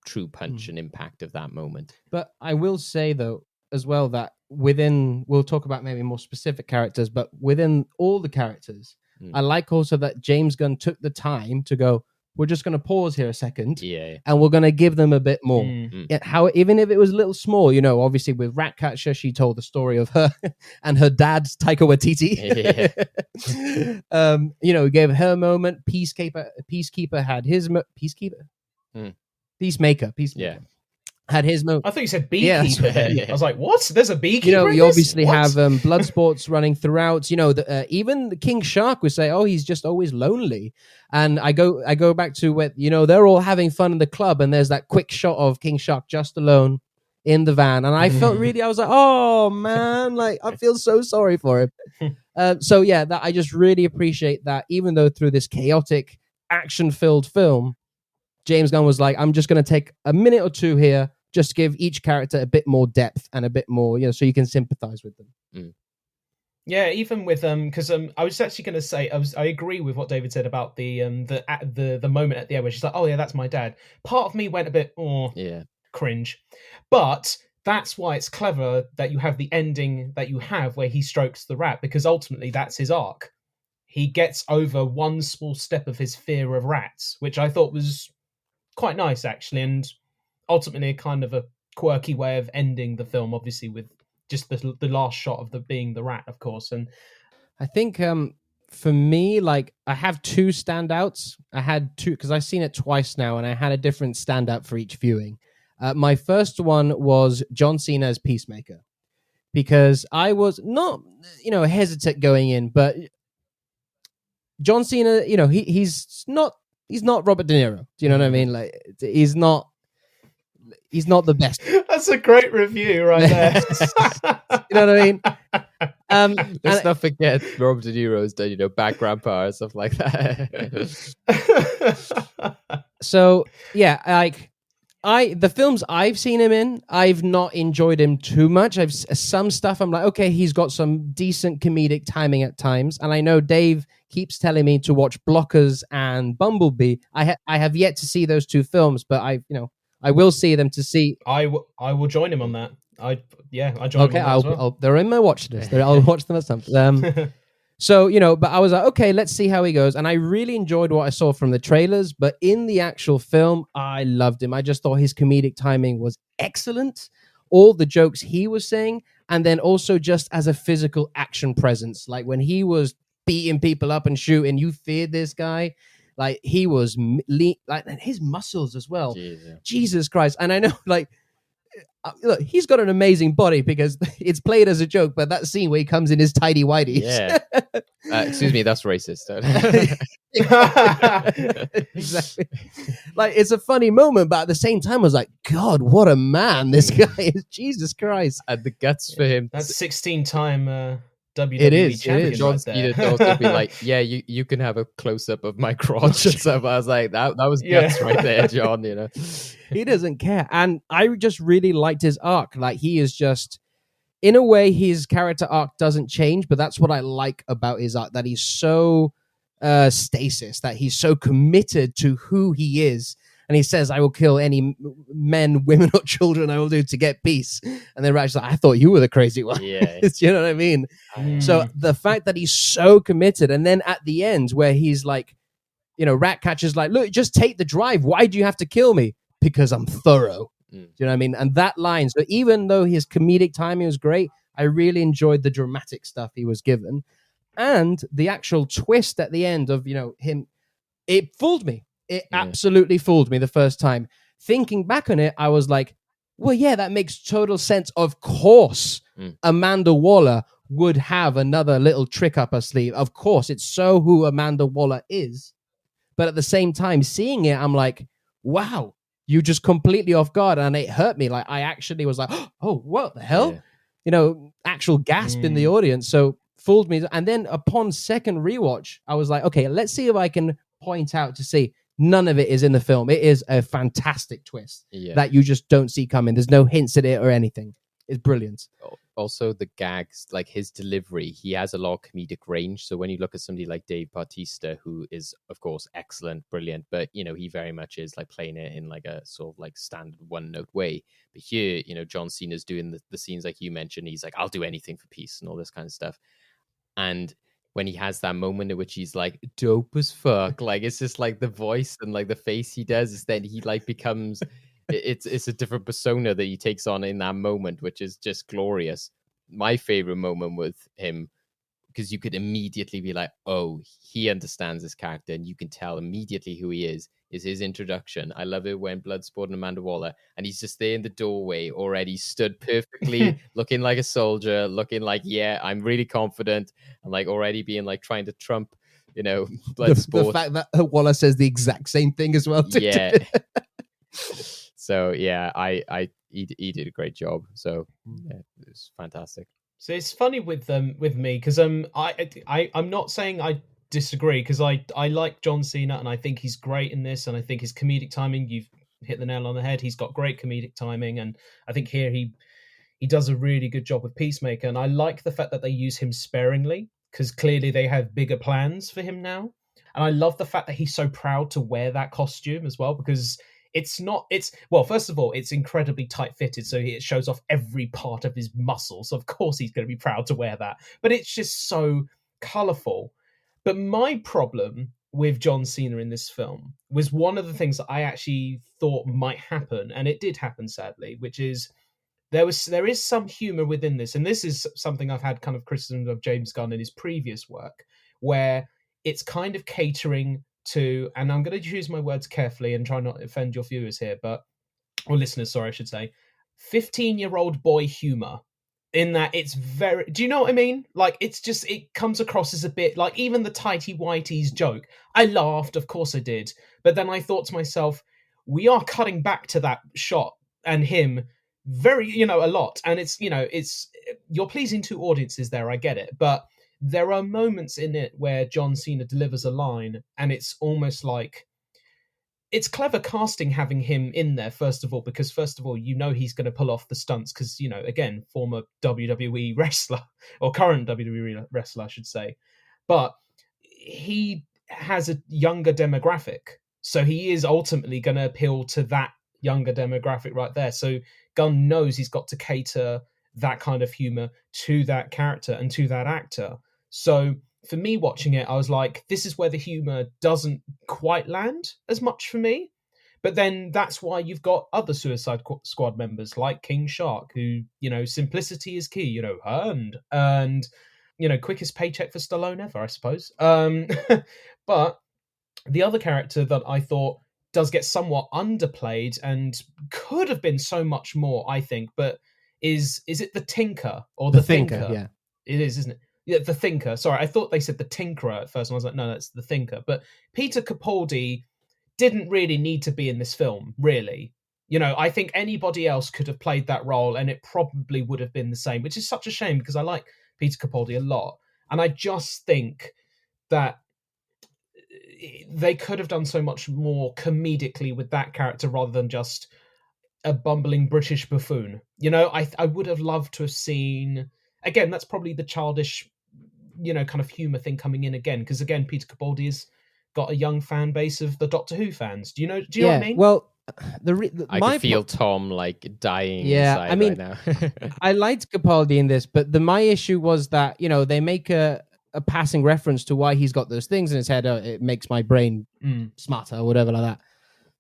true punch and impact of that moment. But I will say, though, as well, that we'll talk about maybe more specific characters, but within all the characters, I like also that James Gunn took the time to go, we're just going to pause here a second, and we're going to give them a bit more. How, even if it was a little small, you know, obviously with Ratcatcher, she told the story of her and her dad, Taika Waititi. You know, gave her moment. Peacekeeper had his Peacemaker. Had his moment. I thought you said beekeeper. I was like, what? There's a beekeeper. You know, in you this? obviously What? have blood sports running throughout. You know, even the King Shark would say, "Oh, he's just always lonely." And I go back to where, you know, they're all having fun in the club, and there's that quick shot of King Shark just alone in the van, and I felt really, I was like, "Oh man, like I feel so sorry for him." So yeah, that I just really appreciate that, even though through this chaotic, action-filled film, James Gunn was like, "I'm just going to take a minute or two here." Just give each character a bit more depth and a bit more, you know, so you can sympathize with them. Yeah, even with because I was actually going to say I agree with what David said about the moment at the end where she's like, oh yeah, that's my dad. Part of me went a bit cringe, but that's why it's clever that you have the ending that you have where he strokes the rat, because ultimately that's his arc. He gets over one small step of his fear of rats, which I thought was quite nice actually, and ultimately a kind of a quirky way of ending the film, obviously with just the last shot of being the rat, of course. And I think for me, like, I have two standouts. I had two because I've seen it twice now, and I had a different standout for each viewing. My first one was John Cena as Peacemaker, because I was not, you know, hesitant going in, but John Cena, you know, he's not Robert De Niro. Do you know what I mean? Like, he's not the best. That's a great review right there. You know what I mean? Let's not forget Robert De Niro's done, you know, Bad Grandpa and stuff like that. So yeah, like the films I've seen him in, I've not enjoyed him too much. I've some stuff I'm like, okay, he's got some decent comedic timing at times, and I know Dave keeps telling me to watch Blockers and Bumblebee. I have yet to see those two films, but I will see them to see. I will join him on that. I join. Okay, him on that as well. they're in my watch list. I'll watch them at some point. So, you know, but I was like, okay, let's see how he goes. And I really enjoyed what I saw from the trailers, but in the actual film, I loved him. I just thought his comedic timing was excellent. All the jokes he was saying, and then also just as a physical action presence, like when he was beating people up and shooting, you feared this guy. Like, he was lean, like, and his muscles as well. Jesus Christ. And I know, like, look, he's got an amazing body because it's played as a joke, but that scene where he comes in his tidy whities. Yeah. Excuse me, that's racist. Exactly. Like, it's a funny moment, but at the same time, I was like, God, what a man this guy is. Jesus Christ. And the guts for him. That's 16-time WWE It is, champion. John right Cena there. also be like, yeah, you can have a close up of my crotch and stuff. I was like, that was guts right there, John. You know, he doesn't care, and I just really liked his arc. Like, he is just, in a way, his character arc doesn't change, but that's what I like about his arc, that he's so stasis, that he's so committed to who he is. And he says, I will kill any men, women, or children I will do to get peace. And then Ratchet's like, I thought you were the crazy one. Yeah. You know what I mean? So the fact that he's so committed, and then at the end where he's like, you know, Ratcatcher's like, look, just take the drive. Why do you have to kill me? Because I'm thorough. Do you know what I mean? And that line, so even though his comedic timing was great, I really enjoyed the dramatic stuff he was given. And the actual twist at the end of, you know, him, it fooled me. It absolutely fooled me the first time. Thinking back on it, I was like, well, yeah, that makes total sense. Of course, Amanda Waller would have another little trick up her sleeve. Of course, it's so who Amanda Waller is. But at the same time, seeing it, I'm like, wow, you just completely off guard. And it hurt me. Like, I actually was like, oh, what the hell? Yeah. You know, actual gasp in the audience. So fooled me. And then upon second rewatch, I was like, okay, let's see if I can point out to see none of it is in the film. It is a fantastic twist that you just don't see coming. There's no hints at it or anything. It's brilliant. Also, the gags, like his delivery, he has a lot of comedic range. So when you look at somebody like Dave Bautista, who is, of course, excellent, brilliant, but, you know, he very much is like playing it in like a sort of like standard one-note way. But here, you know, John Cena's doing the scenes like you mentioned. He's like, I'll do anything for peace and all this kind of stuff. And when he has that moment in which he's like dope as fuck, like it's just like the voice and like the face he does is then he like becomes it's a different persona that he takes on in that moment, which is just glorious. My favorite moment with him, because you could immediately be like, oh, he understands this character, and you can tell immediately who he is his introduction. I love it when Bloodsport and Amanda Waller, and he's just there in the doorway already, stood perfectly, looking like a soldier, looking like, yeah, I'm really confident, and like already being like trying to trump, you know, Bloodsport. The fact that Waller says the exact same thing as well. Yeah. So yeah, he did a great job. So yeah, it was fantastic. So it's funny with me because I'm not saying I disagree, because I like John Cena and I think he's great in this, and I think his comedic timing, you've hit the nail on the head. He's got great comedic timing, and I think here he does a really good job with Peacemaker, and I like the fact that they use him sparingly because clearly they have bigger plans for him now. And I love the fact that he's so proud to wear that costume as well, because well, first of all, it's incredibly tight fitted, so it shows off every part of his muscle. So of course he's going to be proud to wear that. But it's just so colorful. But my problem with John Cena in this film was one of the things that I actually thought might happen, and it did happen sadly, which is there is some humor within this, and this is something I've had kind of criticism of James Gunn in his previous work, where it's kind of catering to, and I'm going to choose my words carefully and try not to offend your viewers here, or listeners, sorry, I should say, 15-year-old boy humor, in that it's very, do you know what I mean? Like, it's just, it comes across as a bit, like even the tighty whities joke, I laughed, of course I did, but then I thought to myself, we are cutting back to that shot and him very, a lot, and it's, you're pleasing two audiences there, I get it, but there are moments in it where John Cena delivers a line, and it's almost like it's clever casting having him in there, first of all, because first of all, he's going to pull off the stunts because, again, former WWE wrestler, or current WWE wrestler, I should say. But he has a younger demographic. So he is ultimately going to appeal to that younger demographic right there. So Gunn knows he's got to cater that kind of humor to that character and to that actor. So for me watching it, I was like, this is where the humor doesn't quite land as much for me. But then that's why you've got other Suicide Squad members like King Shark, who, simplicity is key, and quickest paycheck for Stallone ever, I suppose. But the other character that I thought does get somewhat underplayed and could have been so much more, I think. But is it the Tinker or the Thinker? Yeah, it is, isn't it? Yeah, the Thinker. Sorry, I thought they said the Tinkerer at first, and I was like, no, that's the Thinker. But Peter Capaldi didn't really need to be in this film, really. You know, I think anybody else could have played that role, and it probably would have been the same, which is such a shame because I like Peter Capaldi a lot, and I just think that they could have done so much more comedically with that character rather than just a bumbling British buffoon. You know, I would have loved to have seen, again, that's probably the childish, you know, kind of humor thing coming in again, because again, Peter Capaldi has got a young fan base of the Doctor Who fans. Do you know what I mean? Well, I could feel Tom like dying Yeah, inside I mean, right now. I liked Capaldi in this, but my issue was that, you know, they make a passing reference to why he's got those things in his head. It makes my brain smarter or whatever like that.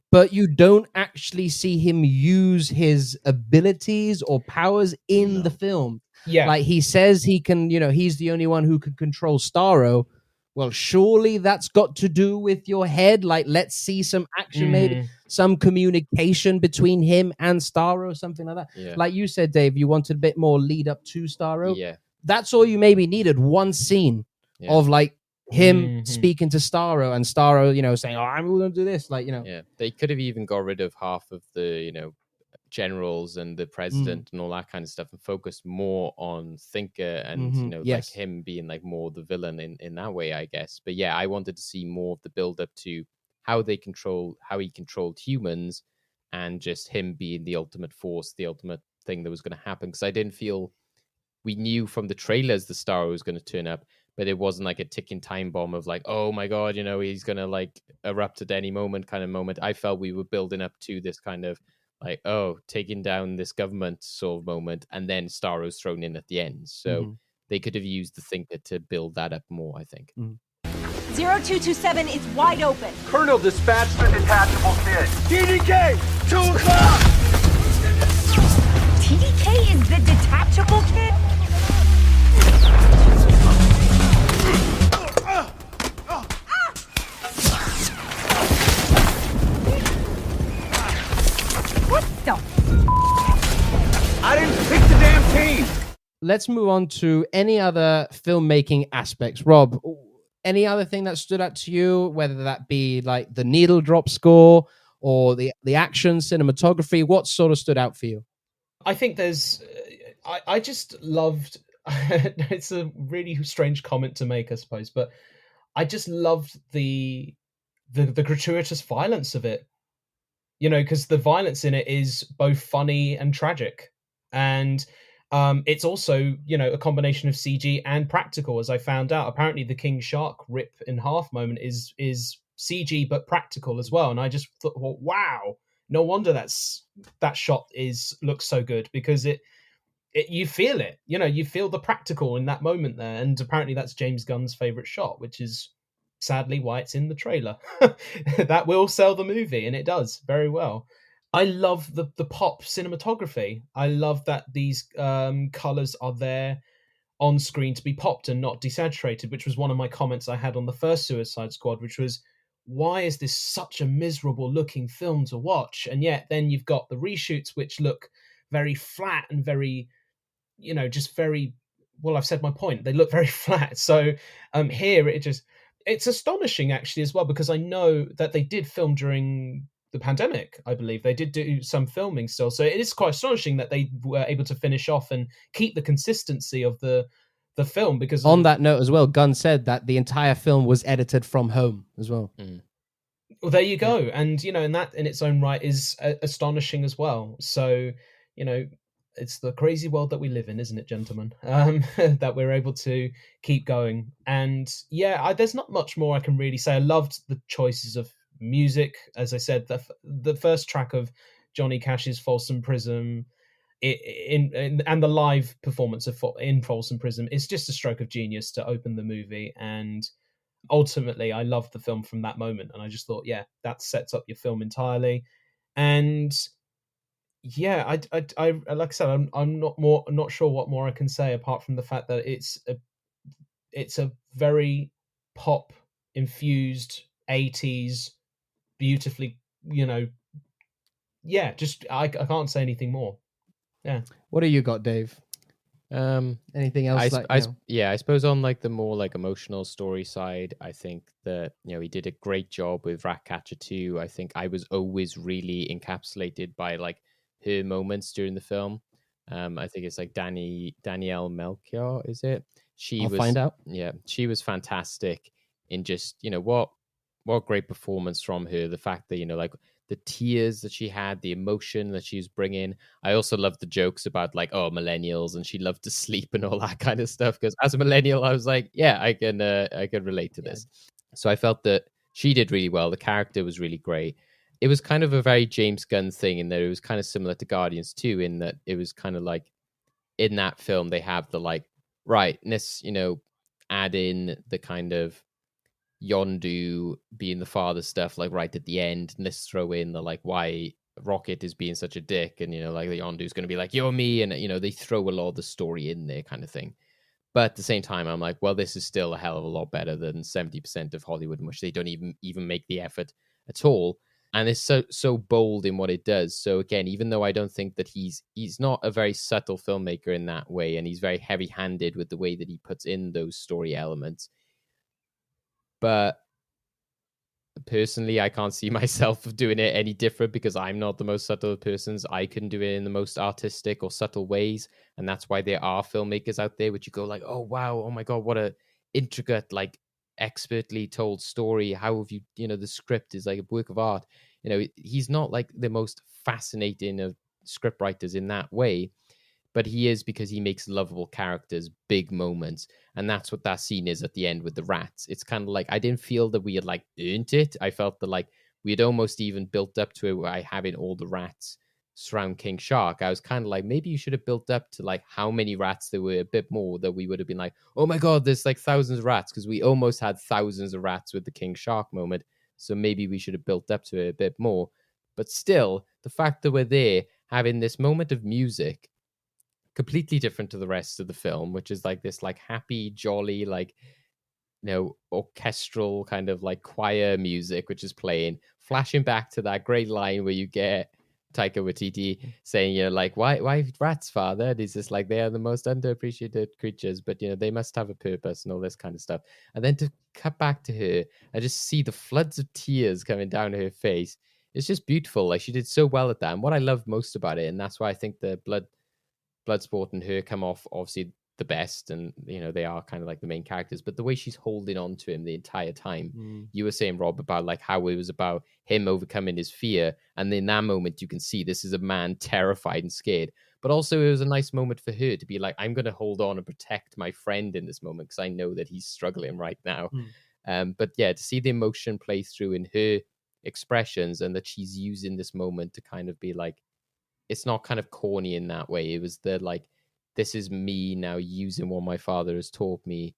But you don't actually see him use his abilities or powers in the film. Yeah. Like he says he can, you know, he's the only one who can control Starro. Well, surely that's got to do with your head. Like, let's see some action, maybe some communication between him and Starro, something like that. Yeah. Like you said, Dave, you wanted a bit more lead up to Starro. Yeah. That's all you maybe needed. One scene of like him speaking to Starro and Starro, you know, saying, "Oh, I'm going to do this." Like, you know, Yeah, they could have even got rid of half of the, you know, generals and the president and all that kind of stuff and focused more on Thinker and you know, like him being like more the villain in that way, I guess. But yeah, I wanted to see more of the build up to how he controlled humans and just him being the ultimate force, the ultimate thing that was going to happen. Because I didn't feel we knew from the trailers the Star was going to turn up, but it wasn't like a ticking time bomb of like, oh my god, you know, he's going to like erupt at any moment kind of moment. I felt we were building up to this kind of like, oh, taking down this government sort of moment, and then Starro's thrown in at the end. So they could have used the Thinker to build that up more, I think. 0227 is wide open. Colonel, dispatch the detachable kid. TDK, 2 o'clock! TDK is the detachable kid? What the? I didn't pick the damn team! let's move on to any other filmmaking aspects. Rob, any other thing that stood out to you, whether that be like the needle drop score or the action cinematography? What sort of stood out for you? I think there's I just loved it's a really strange comment to make, I suppose, but I just loved the gratuitous violence of it. You know, because the violence in it is both funny and tragic. And it's also, you know, a combination of CG and practical, as I found out. Apparently the King Shark rip in half moment is CG but practical as well. And I just thought, well, wow, no wonder that shot looks so good, because it you feel it. You know, you feel the practical in that moment there. And apparently that's James Gunn's favorite shot, which is sadly why it's in the trailer. That will sell the movie, and it does very well. I love the pop cinematography. I love that these colors are there on screen to be popped and not desaturated, which was one of my comments I had on the first Suicide Squad, which was, why is this such a miserable looking film to watch? And yet then you've got the reshoots, which look very flat and very, you know, just very, well, I've said my point. They look very flat. So here it's astonishing actually as well, because I know that they did film during the pandemic. I believe they did do some filming still. So it is quite astonishing that they were able to finish off and keep the consistency of the film. Because on that note as well, Gunn said that the entire film was edited from home as well. Well, there you go. Yeah. And, you know, and that in its own right is astonishing as well. So, you know, it's the crazy world that we live in, isn't it, gentlemen? That we're able to keep going. And yeah, there's not much more I can really say. I loved the choices of music. As I said, the first track of Johnny Cash's Folsom Prism and the live performance in Folsom Prism is just a stroke of genius to open the movie. And ultimately, I loved the film from that moment. And I just thought, yeah, that sets up your film entirely. And yeah, I like I said, I'm not sure what more I can say apart from the fact that it's a very pop infused 80s, beautifully just I can't say anything more. Yeah. What do you got, Dave? Anything else? I suppose on like the more like emotional story side, I think that he did a great job with Ratcatcher 2. I think I was always really encapsulated by like her moments during the film. I think it's like Danielle Melchior, is it? I'll find out. Yeah, she was fantastic in just what great performance from her. The fact that like the tears that she had, the emotion that she was bringing. I also loved the jokes about like, oh, millennials, and she loved to sleep and all that kind of stuff. Because as a millennial, I was like, yeah, I can relate to this. So I felt that she did really well. The character was really great. It was kind of a very James Gunn thing in that it was kind of similar to Guardians 2 in that it was kind of like in that film they have the like, right, let's add in the kind of Yondu being the father stuff like right at the end, and let's throw in the like why Rocket is being such a dick, and like the Yondu's going to be like you're me, and they throw a lot of the story in there kind of thing. But at the same time, I'm like, well, this is still a hell of a lot better than 70% of Hollywood, in which they don't even make the effort at all, and it's so bold in what it does. So again, even though I don't think that he's not a very subtle filmmaker in that way, and he's very heavy-handed with the way that he puts in those story elements. But personally, I can't see myself doing it any different because I'm not the most subtle of persons. I couldn't do it in the most artistic or subtle ways. And that's why there are filmmakers out there which you go like, oh, wow, oh my God, what a intricate, like expertly told story. How have you, the script is like a work of art. He's not like the most fascinating of script writers in that way. But he is because he makes lovable characters, big moments. And that's what that scene is at the end with the rats. It's kind of like, I didn't feel that we had like earned it. I felt that like we had almost even built up to it by having all the rats surround King Shark. I was kind of like, maybe you should have built up to like how many rats there were, a bit more, that we would have been like, oh my God, there's like thousands of rats, because we almost had thousands of rats with the King Shark moment. So maybe we should have built up to it a bit more. But still, the fact that we're there having this moment of music, completely different to the rest of the film, which is like this like happy, jolly, like orchestral kind of like choir music which is playing, flashing back to that great line where you get Taika Waititi saying, like, why rats, father? And he's just like, they are the most underappreciated creatures, but they must have a purpose and all this kind of stuff. And then to cut back to her and just see the floods of tears coming down her face, it's just beautiful. Like, she did so well at that. And what I love most about it, and that's why I think the Bloodsport and her come off obviously the best, and they are kind of like the main characters, but the way she's holding on to him the entire time. You were saying, Rob, about like how it was about him overcoming his fear, and in that moment you can see this is a man terrified and scared, but also it was a nice moment for her to be like, I'm going to hold on and protect my friend in this moment because I know that he's struggling right now. But yeah, to see the emotion play through in her expressions, and that she's using this moment to kind of be like, it's not kind of corny in that way. It was the like, this is me now using what my father has taught me,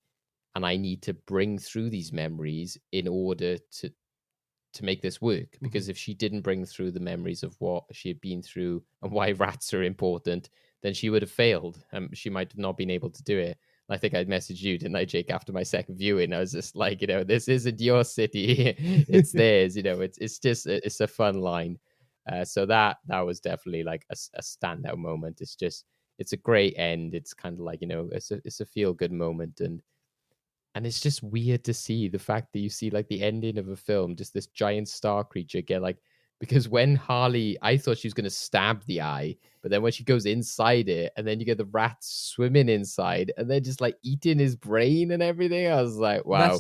and I need to bring through these memories in order to make this work. Because if she didn't bring through the memories of what she had been through and why rats are important, then she would have failed. She might have not been able to do it. I think I messaged you, didn't I, Jake, after my second viewing? I was just like, this isn't your city. It's theirs. It's a fun line. So that was definitely like a standout moment. It's a great end. It's kind of like, it's a feel good moment. And it's just weird to see the fact that you see like the ending of a film, just this giant star creature get like, because when Harley, I thought she was going to stab the eye, but then when she goes inside it, and then you get the rats swimming inside and they're just like eating his brain and everything. I was like, wow.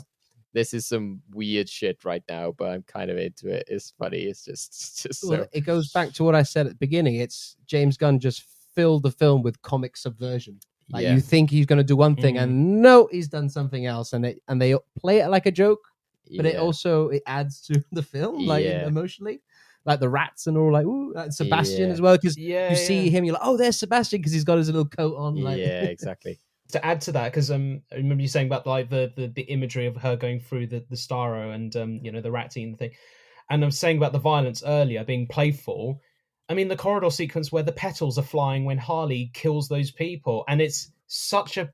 This is some weird shit right now, but I'm kind of into it. It's funny. It's just well, it goes back to what I said at the beginning. It's James Gunn just filled the film with comic subversion. Like, you think he's going to do one thing, and no, he's done something else, and they play it like a joke, but it adds to the film, like emotionally. Like the rats and all, like, ooh, Sebastian as well, because you see him, you're like, oh, there's Sebastian, because he's got his little coat on. Like. Yeah, exactly. To add to that, because I remember you saying about like the imagery of her going through the Starro and the rat eating thing, and I was saying about the violence earlier being playful. I mean, the corridor sequence where the petals are flying when Harley kills those people, and it's such a,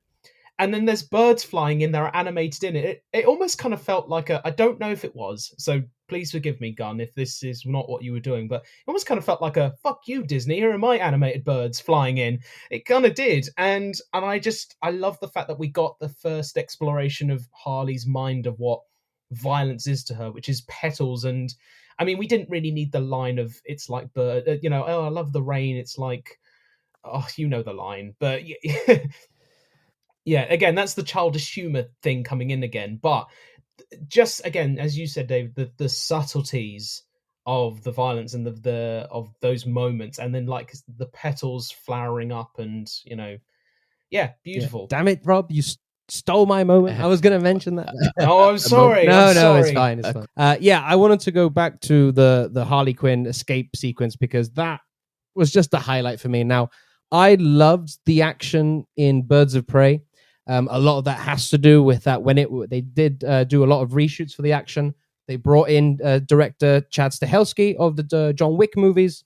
and then there's birds flying in that are animated in it. It almost kind of felt like I don't know if it was, so please forgive me, Gunn, if this is not what you were doing, but it almost kind of felt like a fuck you, Disney, here are my animated birds flying in. It kind of did. And I love the fact that we got the first exploration of Harley's mind of what violence is to her, which is petals. And I mean, we didn't really need the line of it's like bird, oh, I love the rain. It's like, oh, you know the line, but yeah, again, that's the childish humor thing coming in again. But just again, as you said, Dave, the subtleties of the violence and of those moments, and then like the petals flowering up, and beautiful. Yeah. Damn it, Rob, you stole my moment. I was going to mention that. Oh, I'm sorry. No, sorry. it's fine. It's fine. I wanted to go back to the Harley Quinn escape sequence because that was just the highlight for me. Now, I loved the action in Birds of Prey. A lot of that has to do with that when they did do a lot of reshoots for the action. They brought in director Chad Stahelski of the John Wick movies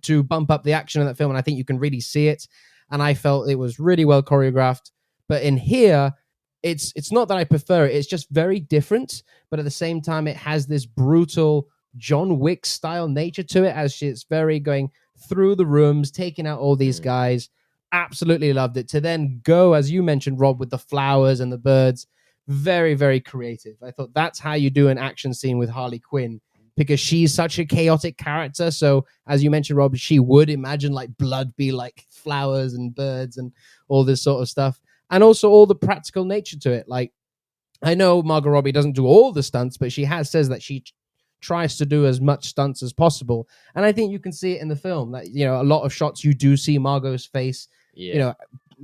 to bump up the action in that film, and I think you can really see it. And I felt it was really well choreographed. But in here, it's not that I prefer it; it's just very different. But at the same time, it has this brutal John Wick style nature to it, as it's very going through the rooms, taking out all these guys. Absolutely loved it. To then go, as you mentioned, Rob, with the flowers and the birds, very, very creative. I thought that's how you do an action scene with Harley Quinn, because she's such a chaotic character. So, as you mentioned, Rob, she would imagine like blood be like flowers and birds and all this sort of stuff. And also all the practical nature to it. Like, I know Margot Robbie doesn't do all the stunts, but she says that she tries to do as much stunts as possible. And I think you can see it in the film that, a lot of shots you do see Margot's face,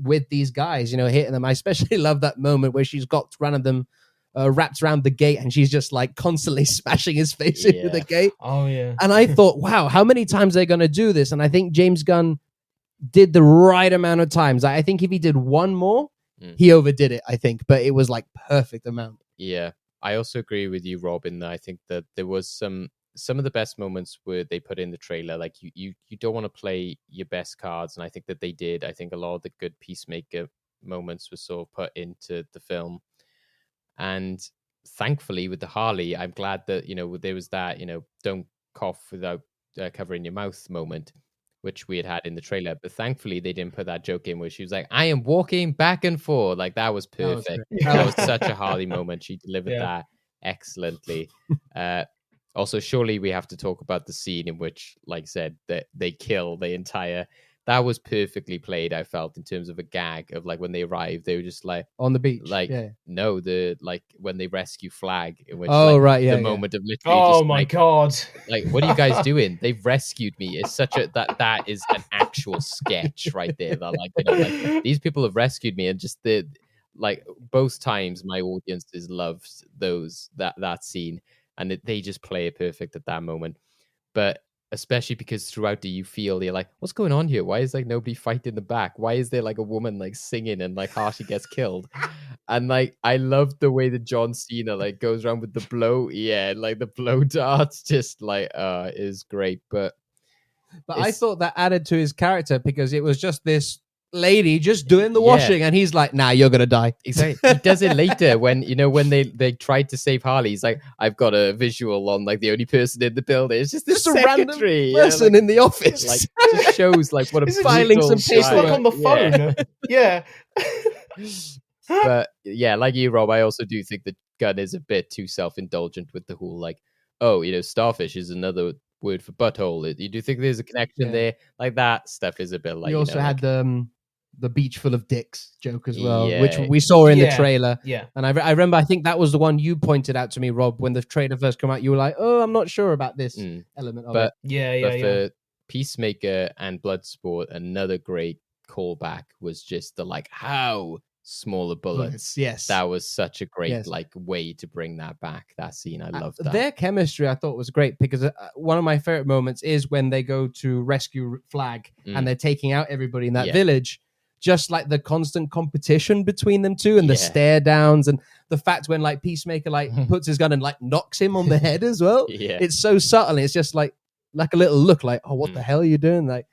with these guys, hitting them. I especially love that moment where she's got one of them wrapped around the gate and she's just like constantly smashing his face into the gate. Oh, yeah. And I thought, wow, how many times are they going to do this? And I think James Gunn did the right amount of times. I think if he did one more, he overdid it, I think. But it was like perfect amount. Yeah. I also agree with you, Rob, in that I think that there was some of the best moments where they put in the trailer. Like you don't want to play your best cards, and I think that they did. I think a lot of the good Peacemaker moments were sort of put into the film. And thankfully with the Harley, I'm glad that, there was that, don't cough without covering your mouth moment, which we had in the trailer. But thankfully they didn't put that joke in where she was like, I am walking back and forth. Like that was perfect. That was such a Harley moment. She delivered that excellently. Also, surely we have to talk about the scene in which, like I said, that they kill the entire... That was perfectly played, I felt, in terms of a gag of like when they arrived, they were just like... On the beach. Like, no, when they rescue Flag. In which, the moment of literally oh just, my like, God. Like, what are you guys doing? They've rescued me. It's such a... That is an actual sketch right there. That, like, these people have rescued me, and just both times my audiences loved that scene. And they just play it perfect at that moment. But especially because throughout you feel, you're like, what's going on here? Why is like nobody fighting in the back? Why is there like a woman like singing and like Harley gets killed? And like, I love the way that John Cena like goes around with the blow. Yeah, like the blow darts just like, is great. But I thought that added to his character because it was just this lady just doing the washing, and he's like, nah, you're gonna die. Exactly. He does it later when they tried to save Harley. He's like, I've got a visual on like the only person in the building. It's just this a random person in the office. Like, just shows like what a filing some paperwork on the phone. Yeah. But yeah, like you, Rob, I also do think that Gunn is a bit too self-indulgent with the whole like, starfish is another word for butthole. You do think there's a connection there? Like that stuff is a bit like. You also had the beach full of dicks joke as well, Yeah. which we saw in the trailer. Yeah. And I remember, I think that was the one you pointed out to me, Rob, when the trailer first came out. You were like, oh, I'm not sure about this element of it. But for Peacemaker and Bloodsport, another great callback was just the like, how smaller bullets. Yes. That was such a great like way to bring that back, that scene. I loved that. Their chemistry I thought was great because one of my favorite moments is when they go to rescue Flag and they're taking out everybody in that village. Just like the constant competition between them two and the stare downs and the fact when like Peacemaker like puts his gun and like knocks him on the head as well. Yeah. It's so subtle. It's just like a little look like, oh, what the hell are you doing? Like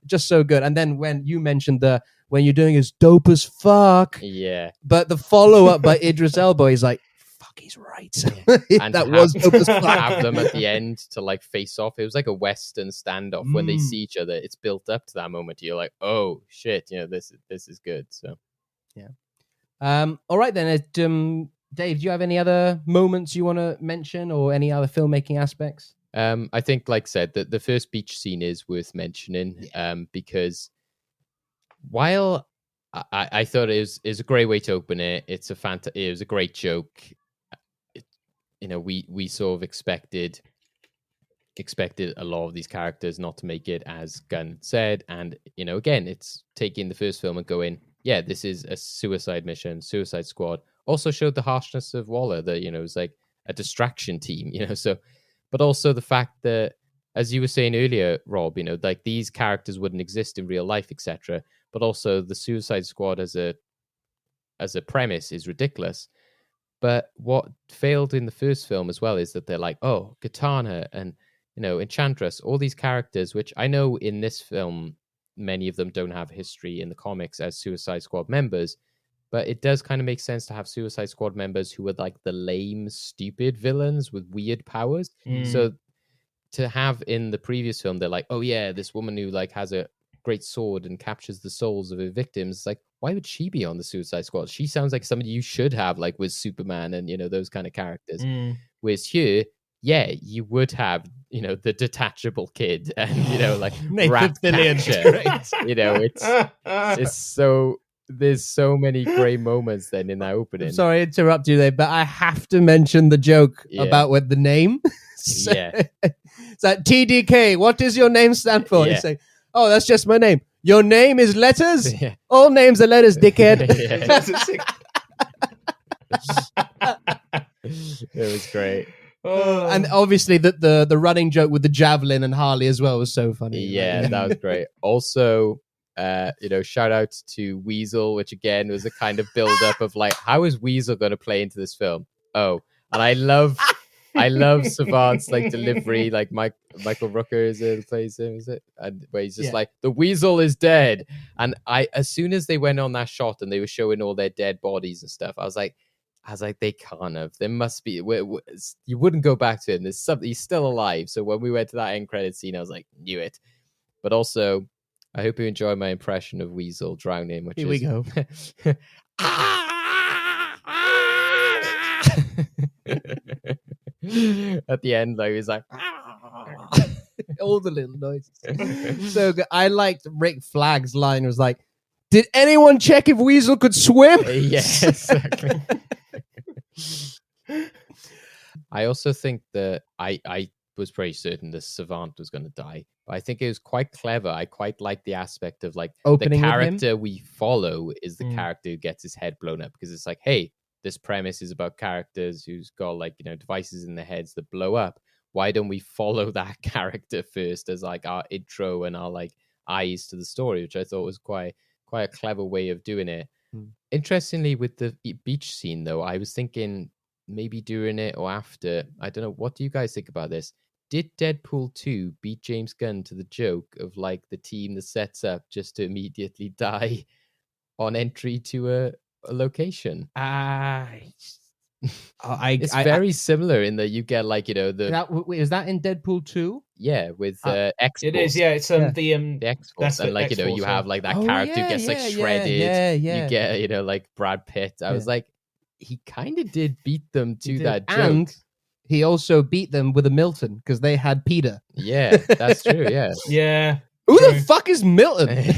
Just so good. And then when you mentioned when you're doing is dope as fuck. Yeah. But the follow-up by Idris Elba is like, fuck, he's right. And That was dope as fuck. have them at the end to like face off. It was like a Western standoff. When they see each other, it's built up to that moment. You're like, oh shit, this is good. So yeah. All right then. Dave, do you have any other moments you want to mention or any other filmmaking aspects? I think, like I said, that the first beach scene is worth mentioning because while I thought it was a great way to open it, it was a great joke. We sort of expected a lot of these characters not to make it, as Gunn said, and again, it's taking the first film and going, yeah, this is a suicide mission, Suicide Squad. Also showed the harshness of Waller, that it was like a distraction team, so. But also the fact that, as you were saying earlier, Rob, like these characters wouldn't exist in real life, etc. But also the Suicide Squad as a premise is ridiculous. But what failed in the first film as well is that they're like, oh, Katana and Enchantress, all these characters, which I know in this film many of them don't have history in the comics as Suicide Squad members. But it does kind of make sense to have Suicide Squad members who are like the lame, stupid villains with weird powers. So to have in the previous film, they're like, oh yeah, this woman who like has a great sword and captures the souls of her victims. It's like, why would she be on the Suicide Squad? She sounds like somebody you should have, like with Superman and those kind of characters. Whereas here, yeah, you would have the detachable kid and like Rat Catcher. It's so. There's so many great moments then in that opening. I'm sorry to interrupt you there, but I have to mention the joke about the name. It's like, TDK, what does your name stand for? Yeah. You say, oh, that's just my name. Your name is letters? Yeah. All names are letters, dickhead. It was great. And obviously the running joke with the javelin and Harley as well was so funny. Yeah, that was great. Also, shout out to Weasel, which again was a kind of build up of like, how is Weasel going to play into this film? Oh, and I love Savant's like delivery, like Michael Rooker plays him, is it? And where he's just like, the Weasel is dead. And as soon as they went on that shot and they were showing all their dead bodies and stuff, I was like, they can't have. There must be. You wouldn't go back to him. There's something. He's still alive. So when we went to that end credit scene, I was like, knew it. But also, I hope you enjoy my impression of Weasel drowning. Which Here we go. At the end, though, he's like all the little noises. So good. I liked Rick Flag's line. Was like, "Did anyone check if Weasel could swim?" Yes, exactly. I also think that I was pretty certain the Savant was going to die. But I think it was quite clever. I quite like the aspect of like opening the character we follow is the character who gets his head blown up, because it's like, hey, this premise is about characters who's got like, devices in their heads that blow up. Why don't we follow that character first as like our intro and our like eyes to the story, which I thought was quite a clever way of doing it. Interestingly, with the beach scene though, I was thinking maybe during it or after, I don't know, what do you guys think about this? Did Deadpool 2 beat James Gunn to the joke of like the team that sets up just to immediately die on entry to a location? It's very similar in that you get like, wait, is that in Deadpool 2? Yeah, with X-Force. It is, yeah. It's the X-Force, and like X-Force, you have like that character who gets like shredded. You get like Brad Pitt. I was like, he kind of did beat them to that joke. And he also beat them with a Milton because they had Peter. Yeah, that's true. Yeah. Yeah. Who the fuck is Milton?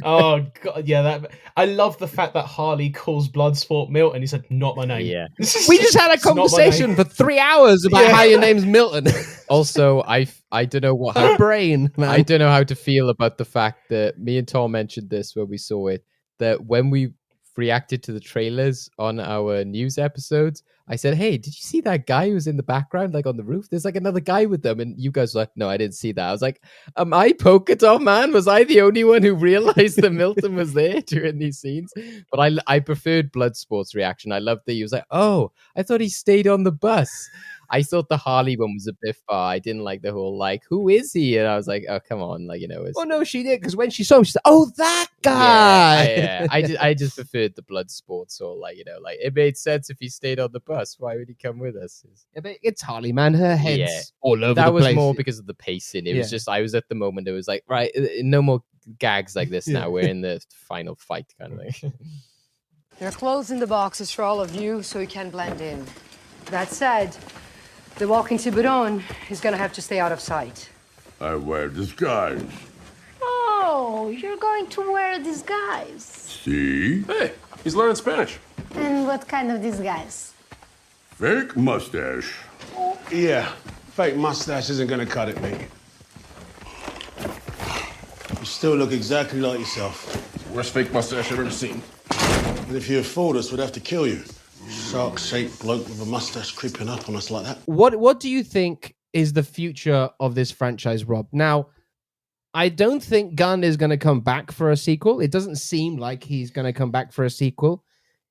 Oh god, yeah. I love the fact that Harley calls Bloodsport Milton. He said, "Not my name." Yeah. We just had a conversation for 3 hours about how your name's Milton. Also, I don't know what her brain. Man. I don't know how to feel about the fact that me and Tom mentioned this when we saw it. That when we reacted to the trailers on our news episodes, I said, hey, did you see that guy who was in the background, like on the roof? There's like another guy with them. And you guys were like, no, I didn't see that. I was like, am I Polka Dot Man? Was I the only one who realized that Milton was there during these scenes? But I preferred Bloodsport's reaction. I loved that he was like, oh, I thought he stayed on the bus. I thought the Harley one was a bit far. I didn't like the whole like, who is he? And I was like, oh come on, like it's. Oh no, she did, because when she saw him, she said, "Oh, that Yeah, guy." I just preferred the blood sports, or like like it made sense if he stayed on the bus. Why would he come with us? Yeah, but it's Harley, man. Her head's Yeah. all over That the was place. more because of the pacing. It was Yeah. just I was at the moment. It was like right, no more gags like this. Yeah. Now we're in the final fight kind of thing. There are clothes in the boxes for all of you, so you can blend in. That said, the walking Tiburon is gonna have to stay out of sight. I wear disguise. Oh, you're going to wear a disguise. See? Hey, he's learning Spanish. And what kind of disguise? Fake mustache. Yeah, fake mustache isn't gonna cut it, mate. You still look exactly like yourself. Worst fake mustache I've ever seen. And if you fooled us, we'd have to kill you. Shark-shaped bloke with a mustache creeping up on us like that. What do you think is the future of this franchise, Rob? Now, I don't think Gunn is going to come back for a sequel. It doesn't seem like he's going to come back for a sequel.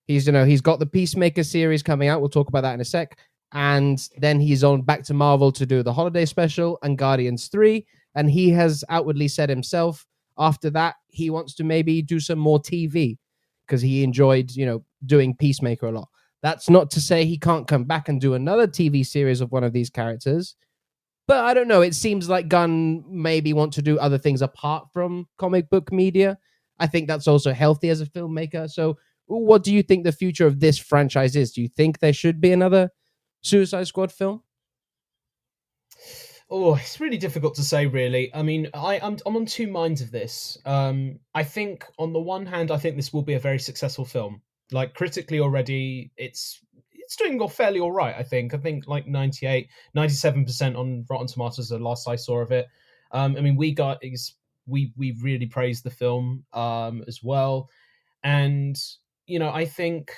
He's got the Peacemaker series coming out. We'll talk about that in a sec. And then he's on back to Marvel to do the holiday special and Guardians 3. And he has outwardly said himself, after that, he wants to maybe do some more TV because he enjoyed, doing Peacemaker a lot. That's not to say he can't come back and do another TV series of one of these characters. But I don't know. It seems like Gunn maybe want to do other things apart from comic book media. I think that's also healthy as a filmmaker. So what do you think the future of this franchise is? Do you think there should be another Suicide Squad film? Oh, it's really difficult to say, really. I mean, I'm on two minds of this. I think, on the one hand, I think this will be a very successful film. Like, critically already, it's doing fairly all right, I think. I think, like, 97% on Rotten Tomatoes, the last I saw of it. I mean, we really praised the film as well. And, I think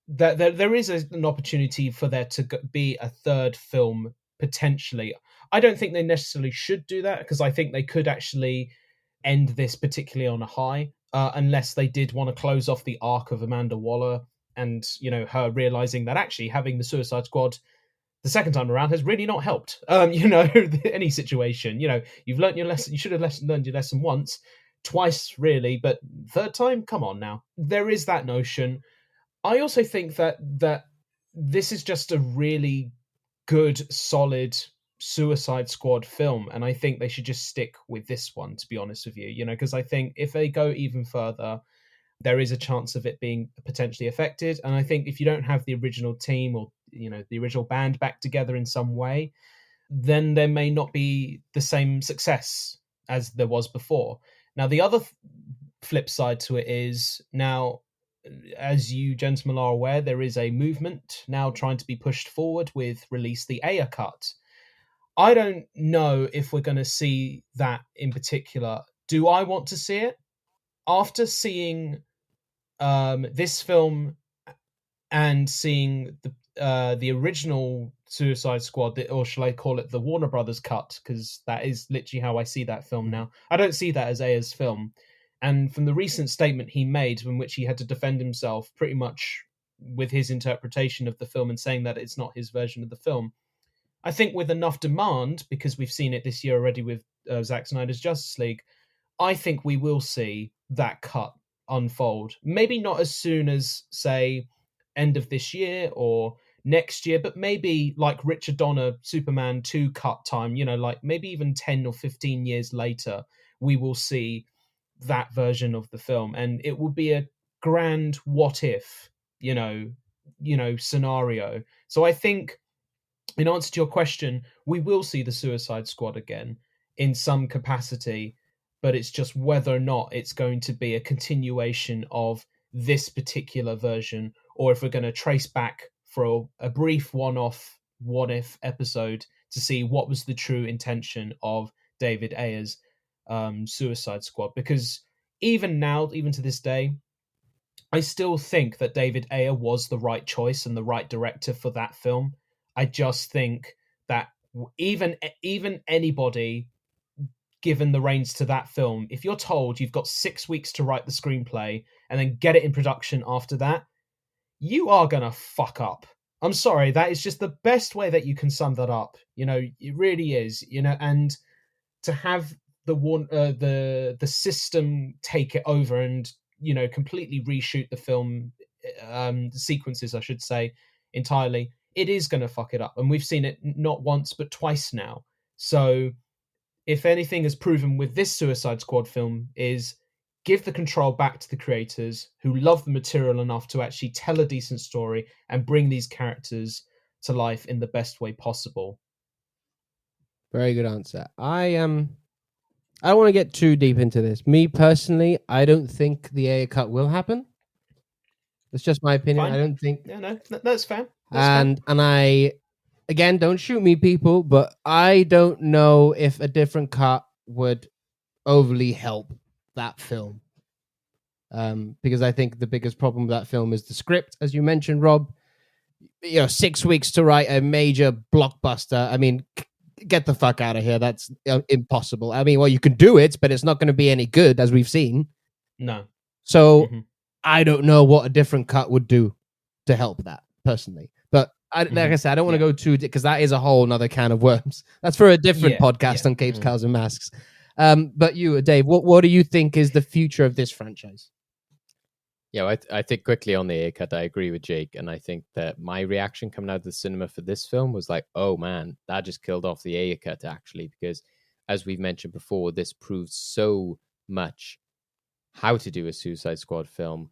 that there is an opportunity for there to be a third film potentially. I don't think they necessarily should do that, because I think they could actually end this particularly on a high, unless they did want to close off the arc of Amanda Waller and, her realizing that actually having the Suicide Squad the second time around has really not helped, any situation. You've learned your lesson. You should have learned your lesson once, twice, really, but third time, come on now. There is that notion. I also think that this is just a really good, solid Suicide Squad film, and I think they should just stick with this one, to be honest with you, because I think if they go even further, there is a chance of it being potentially affected. And I think if you don't have the original team or the original band back together in some way, then there may not be the same success as there was before. Now, the other flip side to it is, now, as you gentlemen are aware, there is a movement now trying to be pushed forward with release the Ayer cut. I don't know if we're going to see that in particular. Do I want to see it? After seeing this film and seeing the original Suicide Squad, or shall I call it the Warner Brothers cut, because that is literally how I see that film now. I don't see that as Ayer's film. And from the recent statement he made, in which he had to defend himself pretty much with his interpretation of the film and saying that it's not his version of the film, I think with enough demand, because we've seen it this year already with Zack Snyder's Justice League, I think we will see that cut unfold. Maybe not as soon as, say, end of this year or next year, but maybe like Richard Donner Superman 2 cut time, like maybe even 10 or 15 years later, we will see that version of the film, and it will be a grand what if, scenario. So I think, in answer to your question, we will see the Suicide Squad again in some capacity, but it's just whether or not it's going to be a continuation of this particular version, or if we're going to trace back for a brief one-off what-if episode to see what was the true intention of David Ayer's Suicide Squad. Because even now, even to this day, I still think that David Ayer was the right choice and the right director for that film. I just think that even anybody given the reins to that film, if you're told you've got 6 weeks to write the screenplay and then get it in production after that, you are going to fuck up. I'm sorry, that is just the best way that you can sum that up. It really is. And to have the system take it over and completely reshoot the film sequences, I should say, entirely, it is going to fuck it up, and we've seen it not once but twice now. So if anything is proven with this Suicide Squad film is give the control back to the creators who love the material enough to actually tell a decent story and bring these characters to life in the best way possible. Very good answer. I don't want to get too deep into this. Me personally, I don't think the Ayer cut will happen. That's just my opinion. Fine. I don't think. Yeah, no, that's fair. And I, again, don't shoot me, people, but I don't know if a different cut would overly help that film. Because I think the biggest problem with that film is the script, as you mentioned, Rob. 6 weeks to write a major blockbuster. I mean, get the fuck out of here. That's impossible. I mean, well, you can do it, but it's not going to be any good, as we've seen. No. So I don't know what a different cut would do to help that, personally. But like I said, I don't want to go too, because that is a whole nother can of worms. That's for a different podcast on Capes, Cowls, and Masks. But you, Dave, what do you think is the future of this franchise? Yeah, I think quickly on the Ayer cut, I agree with Jake. And I think that my reaction coming out of the cinema for this film was like, oh man, that just killed off the Ayer cut, actually. Because as we've mentioned before, this proves so much how to do a Suicide Squad film,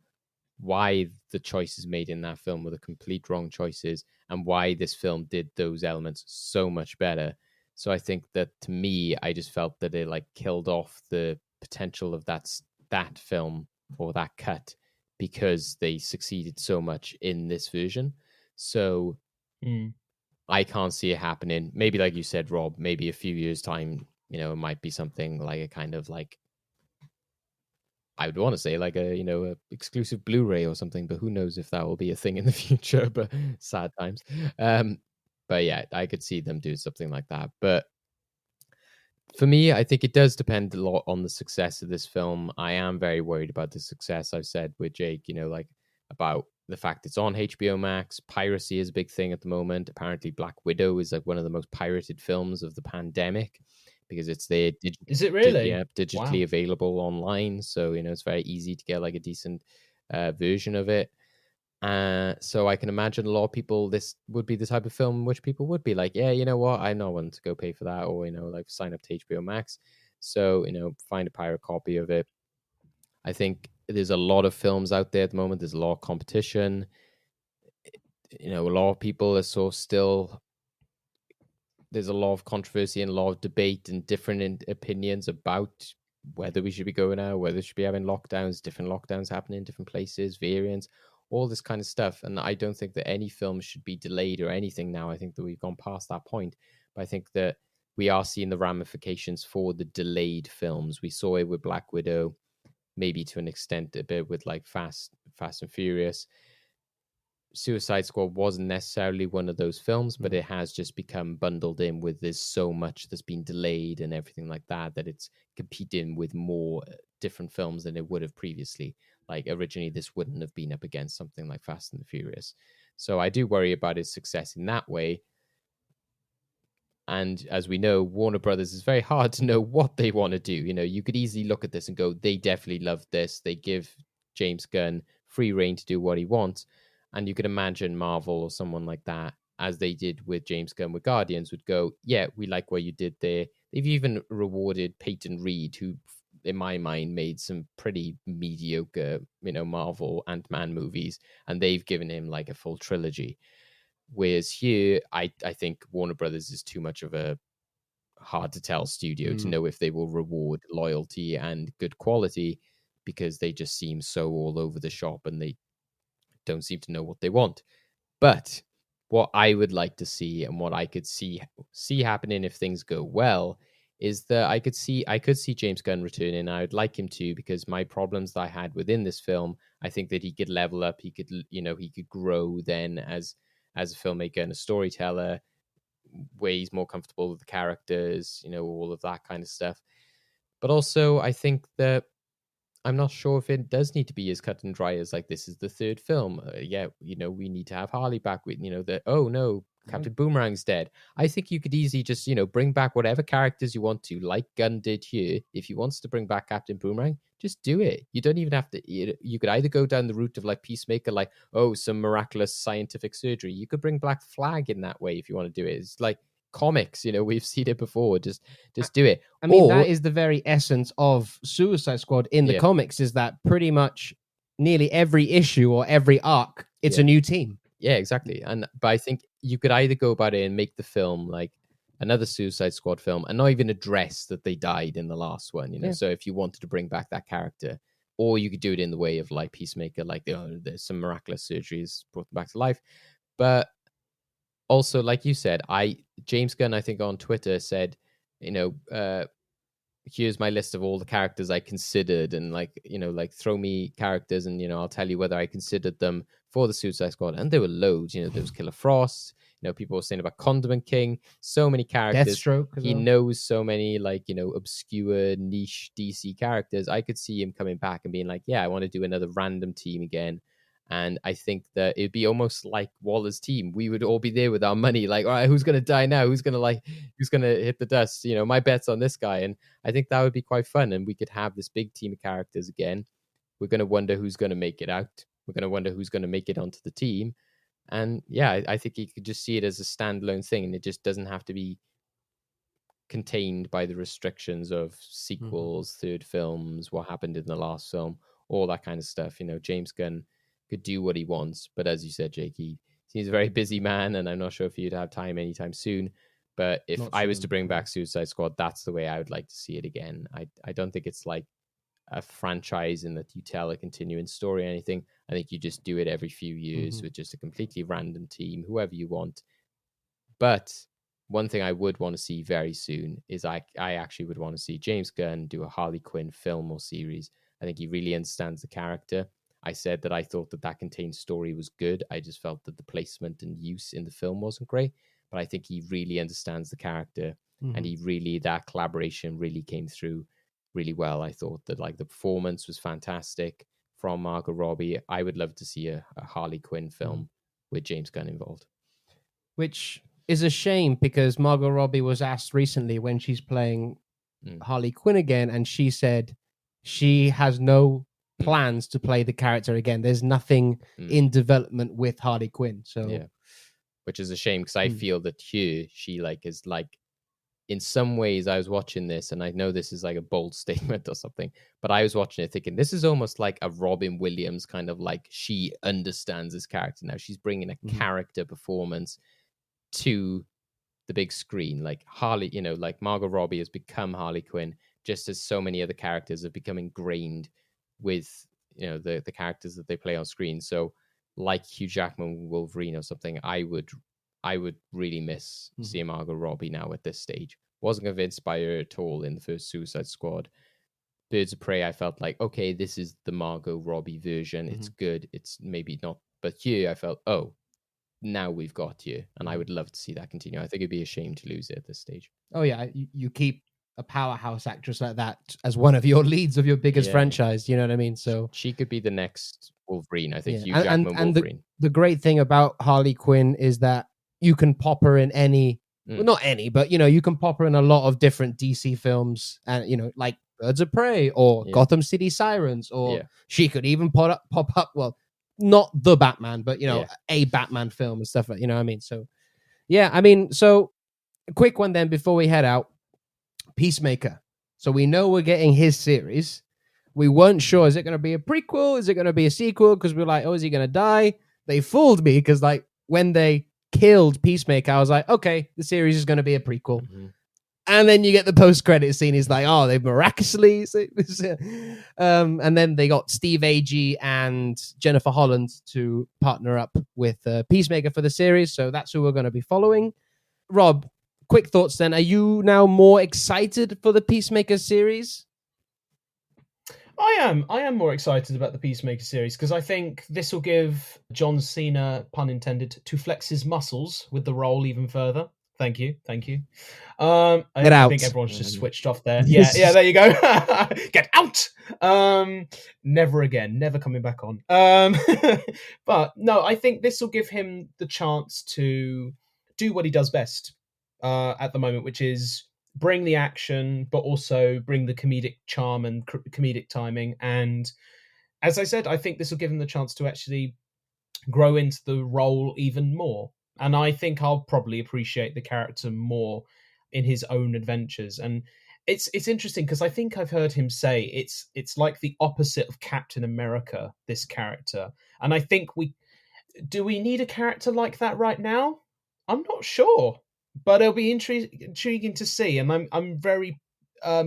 why the choices made in that film were the complete wrong choices, and why this film did those elements so much better. So I think that, to me, I just felt that it like killed off the potential of that film or that cut, because they succeeded so much in this version. So I can't see it happening. Maybe, like you said, Rob, maybe a few years' time, it might be something like a kind of like, I would want to say like a exclusive Blu-ray or something, but who knows if that will be a thing in the future, but sad times. But yeah, I could see them do something like that. But for me, I think it does depend a lot on the success of this film. I am very worried about the success. I've said with Jake, like about the fact it's on HBO Max. Piracy is a big thing at the moment. Apparently Black Widow is like one of the most pirated films of the pandemic because it's there. Is it really? Digitally available online. So, it's very easy to get like a decent version of it. So I can imagine a lot of people, this would be the type of film which people would be like, yeah, you know what, I'm not wanting to go pay for that, or like sign up to HBO Max. So find a pirate copy of it. I think there's a lot of films out there at the moment. There's a lot of competition. A lot of people are still. There's a lot of controversy and a lot of debate and different opinions about whether we should be going out, whether we should be having lockdowns, different lockdowns happening in different places, variants, all this kind of stuff. And I don't think that any film should be delayed or anything now. I think that we've gone past that point. But I think that we are seeing the ramifications for the delayed films. We saw it with Black Widow, maybe to an extent a bit with like Fast and Furious. Suicide Squad wasn't necessarily one of those films, but it has just become bundled in with there's so much that's been delayed and everything like that it's competing with more different films than it would have previously. Like originally this wouldn't have been up against something like Fast and the Furious. So I do worry about its success in that way. And as we know, Warner Brothers is very hard to know what they want to do. You could easily look at this and go, they definitely love this. They give James Gunn free reign to do what he wants. And you could imagine Marvel or someone like that, as they did with James Gunn with Guardians, would go, yeah, we like what you did there. They've even rewarded Peyton Reed, who, in my mind, made some pretty mediocre, Marvel Ant-Man movies, and they've given him like a full trilogy. Whereas here, I think Warner Brothers is too much of a hard-to-tell studio to know if they will reward loyalty and good quality, because they just seem so all over the shop and they don't seem to know what they want. But what I would like to see, and what I could see happening if things go well, is that I could see James Gunn returning. I would like him to, because my problems that I had within this film, I think that he could level up. He could, he could grow then as a filmmaker and a storyteller, where he's more comfortable with the characters, all of that kind of stuff. But also, I think that I'm not sure if it does need to be as cut and dry as like this is the third film. Yeah, we need to have Harley back with oh no, Captain Boomerang's dead. I think you could easily just bring back whatever characters you want to, like Gunn did here. If he wants to bring back Captain Boomerang, just do it. You don't even have to. You could either go down the route of like Peacemaker, like some miraculous scientific surgery. You could bring Black Flag in that way if you want to do it. It's like comics, we've seen it before. Just do it. I mean, that is the very essence of Suicide Squad in the comics, is that pretty much nearly every issue or every arc, it's a new team. Yeah, exactly. But I think you could either go about it and make the film like another Suicide Squad film and not even address that they died in the last one, So if you wanted to bring back that character, or you could do it in the way of like Peacemaker, like there's some miraculous surgeries brought them back to life. But also, like you said, James Gunn, I think on Twitter said, here's my list of all the characters I considered, and like throw me characters and I'll tell you whether I considered them for the Suicide Squad. And there were loads. There was Killer Frost. People were saying about Condiment King. So many characters. Deathstroke. He knows so many obscure niche DC characters. I could see him coming back and being like, yeah, I want to do another random team again. And I think that it'd be almost like Waller's team. We would all be there with our money, like, all right, who's going to die now? Who's going to hit the dust? My bet's on this guy. And I think that would be quite fun. And we could have this big team of characters again. We're going to wonder who's going to make it out. We're going to wonder who's going to make it onto the team. And yeah, I think you could just see it as a standalone thing. And it just doesn't have to be contained by the restrictions of sequels, third films, what happened in the last film, all that kind of stuff. James Gunn could do what he wants, but as you said, Jake, he's a very busy man, and I'm not sure if he'd have time anytime soon. But if I was to bring back Suicide Squad, that's the way I would like to see it again. I don't think it's like a franchise in that you tell a continuing story or anything. I think you just do it every few years with just a completely random team, whoever you want. But one thing I would want to see very soon is I actually would want to see James Gunn do a Harley Quinn film or series. I think he really understands the character. I said that I thought that contained story was good. I just felt that the placement and use in the film wasn't great. But I think he really understands the character, and that collaboration really came through really well. I thought that the performance was fantastic from Margot Robbie. I would love to see a Harley Quinn film with James Gunn involved. Which is a shame, because Margot Robbie was asked recently when she's playing Harley Quinn again, and she said she has no plans to play the character again. There's nothing in development with Harley Quinn. So yeah, which is a shame, because I feel that here she is in some ways. I was watching this, and I know this is like a bold statement or something, but I was watching it thinking this is almost like a Robin Williams kind of she understands this character now. She's bringing a character performance to the big screen. Like Harley, like Margot Robbie has become Harley Quinn, just as so many other characters have become ingrained with the characters that they play on screen. So like Hugh Jackman Wolverine or something, I would really miss seeing Margot Robbie now at this stage. Wasn't convinced by her at all in the first Suicide Squad. Birds of Prey, I felt like, okay, this is the Margot Robbie version. It's good. It's maybe not, but here I felt, oh, now we've got you, and I would love to see that continue. I think it'd be a shame to lose it at this stage. Oh yeah, you keep a powerhouse actress like that as one of your leads of your biggest franchise, you know what I mean? So she could be the next Wolverine, I think. Hugh Jackman Wolverine. The great thing about Harley Quinn is that you can pop her in any, well, not any, but you can pop her in a lot of different DC films, and like Birds of Prey or Gotham City Sirens, or she could even pop up. Well, not the Batman, but a Batman film and stuff like, you know what I mean? So yeah, I mean, so a quick one then before we head out. Peacemaker. So we know we're getting his series. We weren't sure, is it going to be a prequel? Is it going to be a sequel? Because we're like, oh, is he going to die? They fooled me, because when they killed Peacemaker, I was like, okay, the series is going to be a prequel. And then you get the post-credit scene. He's like, oh, they miraculously... and then they got Steve Agee and Jennifer Holland to partner up with Peacemaker for the series. So that's who we're going to be following. Rob, quick thoughts then. Are you now more excited for the Peacemaker series? I am more excited about the Peacemaker series, because I think this will give John Cena, pun intended, to flex his muscles with the role even further. Thank you. Get I out. think everyone's just switched off there. Yeah, there you go. Get out. Never again. Never coming back on. But no, I think this will give him the chance to do what he does best at the moment, which is bring the action, but also bring the comedic charm and comedic timing. And as I said, I think this will give him the chance to actually grow into the role even more. And I think I'll probably appreciate the character more in his own adventures. And it's interesting because I think I've heard him say it's like the opposite of Captain America, this character. And I think we need a character like that right now? I'm not sure, but it'll be intriguing to see. And I'm very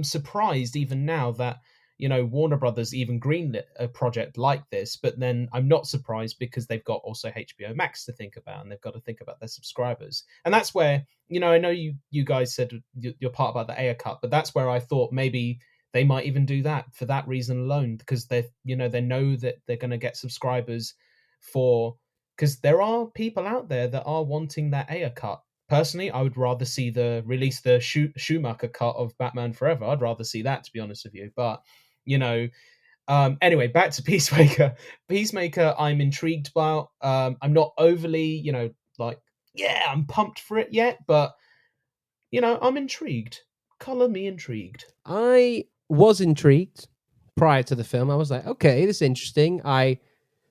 surprised even now that Warner Brothers even greenlit a project like this, but then I'm not surprised because they've got also HBO Max to think about, and they've got to think about their subscribers. And that's where, I know you guys said your part about the Ayer cut, but that's where I thought maybe they might even do that for that reason alone, because they know that they're going to get subscribers because there are people out there that are wanting that Ayer cut. Personally, I would rather see release the Schumacher cut of Batman Forever. I'd rather see that, to be honest with you. But anyway, back to Peacemaker. Peacemaker, I'm intrigued about. I'm not overly, I'm pumped for it yet, but I'm intrigued. Color me intrigued. I was intrigued prior to the film. I was like, okay, this is interesting. I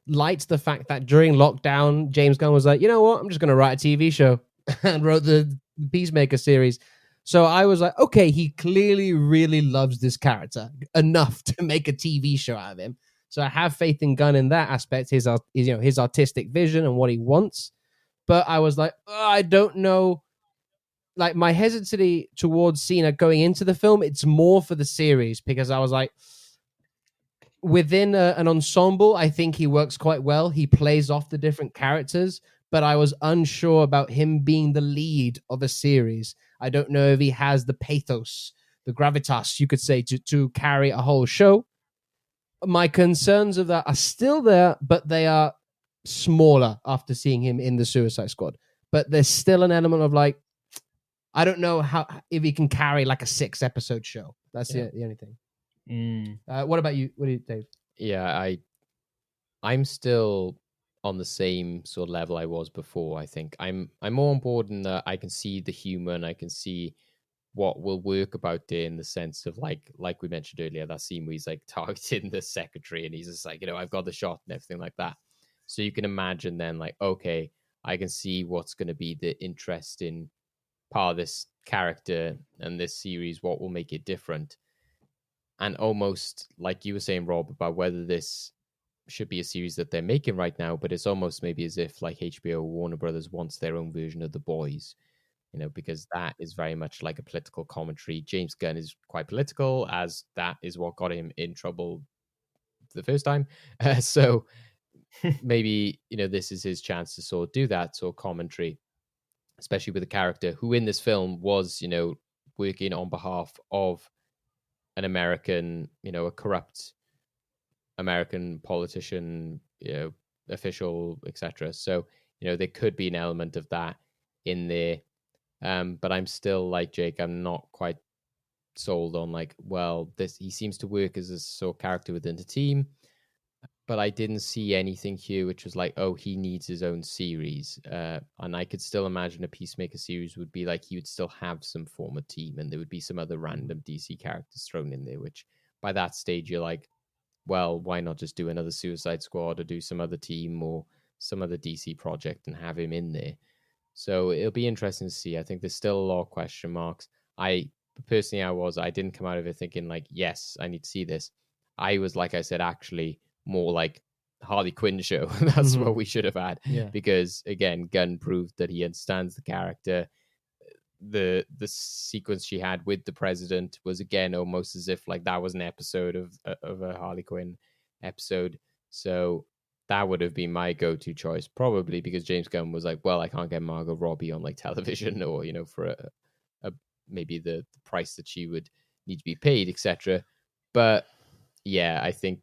liked the fact that during lockdown, James Gunn was like, you know what, I'm just going to write a TV show, and wrote the Peacemaker series. So I was like, okay, he clearly really loves this character enough to make a TV show out of him. So I have faith in Gunn in that aspect, his artistic vision and what he wants. But I was like, I don't know. Like, my hesitancy towards Cena going into the film, it's more for the series, because I was like, within an ensemble, I think he works quite well. He plays off the different characters, but I was unsure about him being the lead of a series. I don't know if he has the pathos, the gravitas, you could say, to carry a whole show. My concerns of that are still there, but they are smaller after seeing him in the Suicide Squad. But there's still an element of like, I don't know if he can carry like a 6-episode show. That's the only thing. What about you? What do you, Dave? Yeah, I'm still on the same sort of level I was before. I think I'm more on board in that I can see the humor, and I can see what will work about it, in the sense of like we mentioned earlier, that scene where he's like targeting the secretary, and he's just like, I've got the shot and everything like that. So you can imagine then, like, okay, I can see what's going to be the interesting part of this character and this series, what will make it different. And almost like you were saying, Rob, about whether this should be a series that they're making right now, but it's almost maybe as if like HBO Warner Brothers wants their own version of The Boys, because that is very much like a political commentary. James Gunn is quite political, as that is what got him in trouble the first time. So maybe, this is his chance to sort of do that sort of commentary, especially with a character who in this film was, working on behalf of an American, a corrupt American politician, official, etc. So, there could be an element of that in there. But I'm still like Jake, I'm not quite sold on like, well, he seems to work as a sort of character within the team, but I didn't see anything here which was like, oh, he needs his own series. And I could still imagine a Peacemaker series would be like, he would still have some form of team, and there would be some other random DC characters thrown in there, which by that stage you're like, well, why not just do another Suicide Squad or do some other team or some other DC project and have him in there? So it'll be interesting to see. I think there's still a lot of question marks. I didn't come out of it thinking like, yes, I need to see this. I was, like I said, actually more like Harley Quinn show. That's what we should have had. Yeah. Because again, Gunn proved that he understands the character. The sequence she had with the president was again almost as if like that was an episode of a Harley Quinn episode. So that would have been my go-to choice, probably because James Gunn was like, well, I can't get Margot Robbie on like television, or for a maybe the price that she would need to be paid, etc. But yeah, I think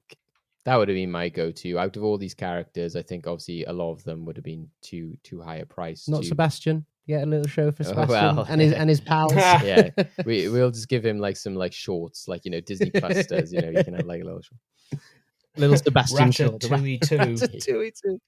that would have been my go-to. Out of all these characters, I think obviously a lot of them would have been too high a price. Not Sebastian. Get a little show for Oh, Sebastian well. and his pals. Yeah, we'll just give him like some like shorts, like Disney Plus does. You can have like a little short. Little Sebastian short. Ratatouille 2. Ratatouille 2.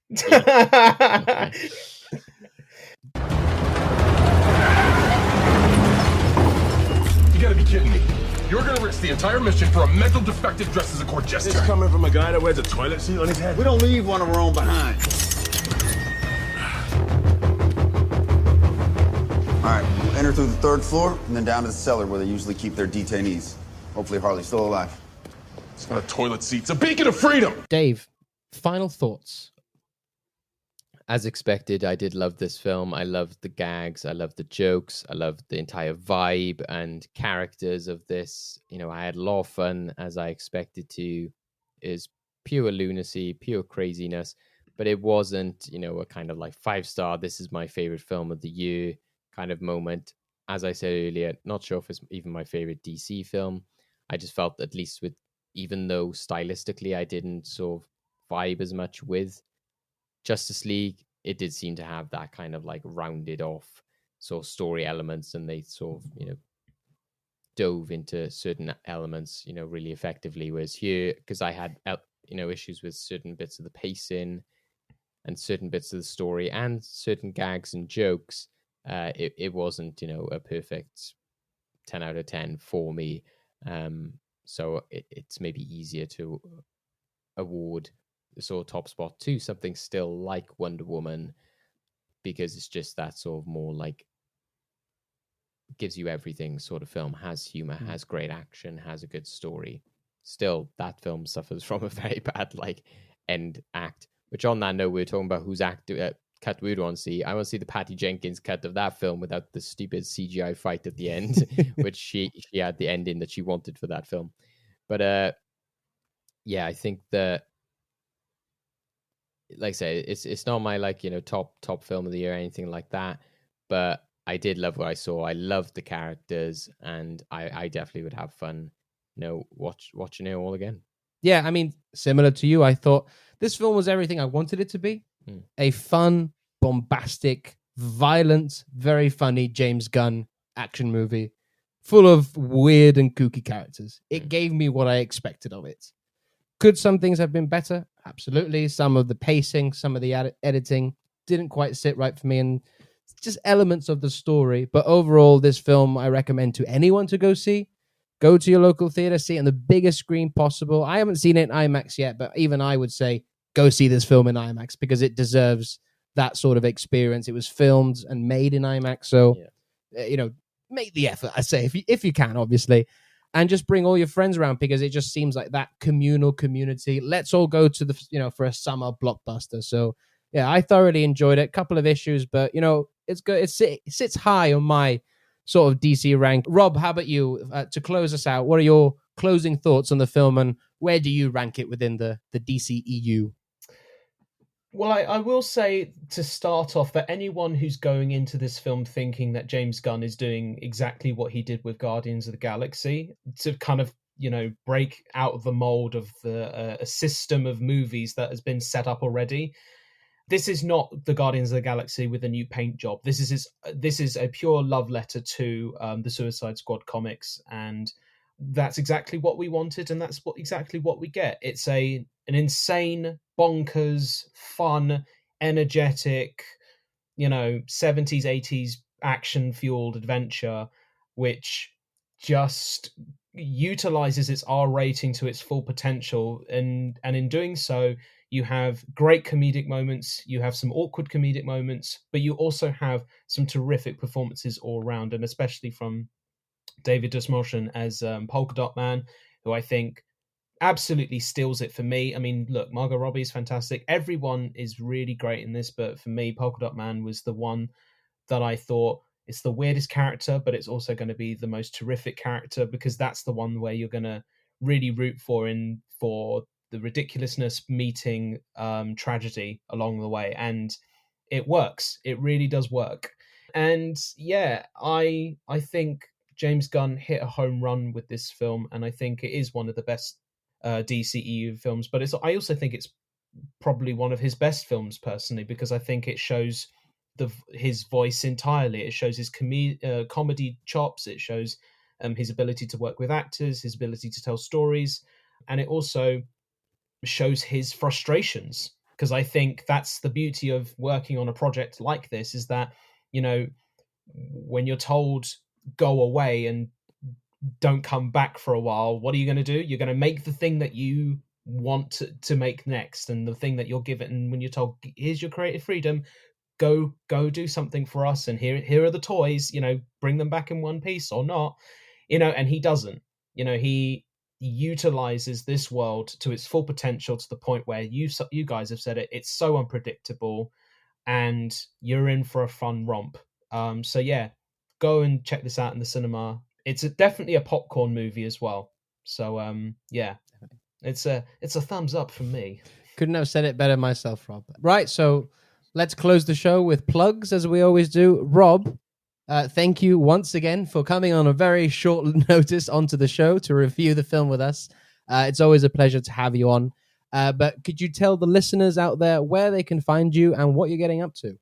You gotta be kidding me. You're gonna risk the entire mission for a mental defective dressed as a court jester. This coming from a guy that wears a toilet seat on his head. We don't leave one of our own behind. All right, we'll enter through the 3rd floor and then down to the cellar where they usually keep their detainees. Hopefully Harley's still alive. It's not a toilet seat. It's a beacon of freedom. Dave, final thoughts. As expected, I did love this film. I loved the gags. I loved the jokes. I loved the entire vibe and characters of this. I had a lot of fun, as I expected to. Is pure lunacy, pure craziness, but it wasn't, a kind of like 5-star, this is my favorite film of the year kind of moment. As I said earlier, not sure if it's even my favorite DC film. I just felt, at least even though stylistically I didn't sort of vibe as much with Justice League, it did seem to have that kind of like rounded off sort of story elements, and they sort of, dove into certain elements, really effectively. Whereas here, because I had, issues with certain bits of the pacing and certain bits of the story and certain gags and jokes, it wasn't, a perfect 10 out of 10 for me. So it's maybe easier to award the sort of top spot to something still like Wonder Woman, because it's just that sort of more like gives you everything sort of film, has humor, has great action, has a good story. Still, that film suffers from a very bad like end act, which on that note, we're talking about whose cut we'd want to see. I want to see the Patty Jenkins cut of that film without the stupid CGI fight at the end, which she had the ending that she wanted for that film. But yeah, I think that, like I say, it's not my like top film of the year or anything like that, but I did love what I saw. I loved the characters, and I definitely would have fun watching it all again. Yeah, I mean, similar to you, I thought this film was everything I wanted it to be. A fun, bombastic, violent, very funny James Gunn action movie full of weird and kooky characters. It gave me what I expected of it. Could some things have been better? Absolutely. Some of the pacing, some of the editing didn't quite sit right for me, and just elements of the story. But overall, this film I recommend to anyone to go see. Go to your local theater, see it on the biggest screen possible. I haven't seen it in IMAX yet, but even I would say go see this film in IMAX because it deserves that sort of experience. It was filmed and made in IMAX, so make the effort. I say if you can, obviously, and just bring all your friends around because it just seems like that communal community. Let's all go to the for a summer blockbuster. So yeah, I thoroughly enjoyed it. Couple of issues, but it's good. It sits high on my sort of DC rank. Rob, how about you? To close us out, what are your closing thoughts on the film, and where do you rank it within the DC EU? Well, I will say to start off that anyone who's going into this film thinking that James Gunn is doing exactly what he did with Guardians of the Galaxy to kind of, break out of the mold of a system of movies that has been set up already. This is not the Guardians of the Galaxy with a new paint job. This is a pure love letter to the Suicide Squad comics, and that's exactly what we wanted, and that's exactly what we get. It's an insane, bonkers, fun, energetic, 70s, 80s action-fueled adventure, which just utilizes its R rating to its full potential, and in doing so, you have great comedic moments, you have some awkward comedic moments, but you also have some terrific performances all around, and especially from David Dastmalchian as Polka Dot Man, who I think absolutely steals it for me. I mean, look, Margot Robbie is fantastic. Everyone is really great in this, but for me, Polka Dot Man was the one that I thought it's the weirdest character, but it's also going to be the most terrific character because that's the one where you're going to really root for the ridiculousness meeting tragedy along the way. And it works. It really does work. And yeah, I think James Gunn hit a home run with this film, and I think it is one of the best DCEU films, but I also think it's probably one of his best films personally, because I think it shows his voice entirely. It shows his comedy chops. It shows his ability to work with actors, his ability to tell stories, and it also shows his frustrations. Because I think that's the beauty of working on a project like this, is that, you know, when you're told go away and don't come back for a while, what are you going to do? You're going to make the thing that you want to make next, and the thing that you're given. And when you're told, here's your creative freedom, go do something for us, and here are the toys, you know, bring them back in one piece or not, you know. And he doesn't, you know, he utilizes this world to its full potential, to the point where you guys have said it, it's so unpredictable, and you're in for a fun romp. So yeah, go and check this out in the cinema. It's definitely a popcorn movie as well. So yeah, it's a thumbs up from me. Couldn't have said it better myself, Rob. Right, so let's close the show with plugs, as we always do. Rob, thank you once again for coming on a very short notice onto the show to review the film with us. It's always a pleasure to have you on. But could you tell the listeners out there where they can find you and what you're getting up to?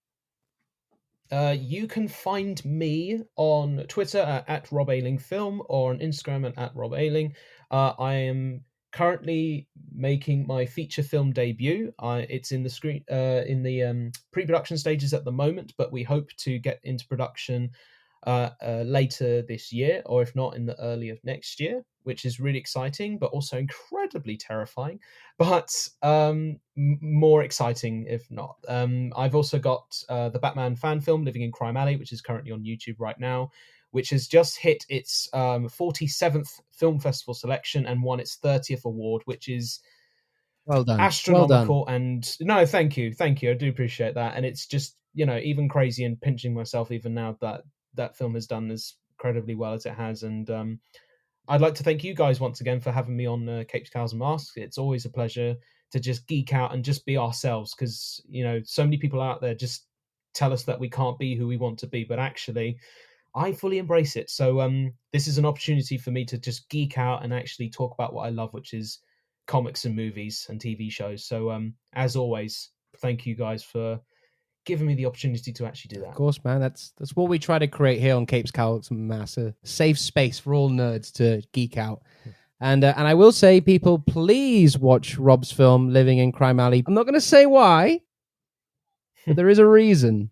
You can find me on Twitter at Rob Ayling Film, or on Instagram at Rob Ayling. I am currently making my feature film debut. It's in the pre-production stages at the moment, but we hope to get into production later this year, or if not, in the early of next year, which is really exciting, but also incredibly terrifying, but more exciting if not. I've also got the Batman fan film Living in Crime Alley, which is currently on YouTube right now, which has just hit its 47th film festival selection and won its 30th award, which is well done, astronomical. Well done. And no, thank you, I do appreciate that. And it's just, you know, even crazy and pinching myself even now that film has done as incredibly well as it has. And I'd like to thank you guys once again for having me on Capes, Cowls Masks. It's always a pleasure to just geek out and just be ourselves, because, you know, so many people out there just tell us that we can't be who we want to be, but actually I fully embrace it. So this is an opportunity for me to just geek out and actually talk about what I love, which is comics and movies and TV shows. So as always, thank you guys for giving me the opportunity to actually do that. Of course, man. That's what we try to create here on Capes, Cowls Masks, a safe space for all nerds to geek out. And I will say, people, please watch Rob's film Living in Crime Alley. I'm not going to say why, but there is a reason.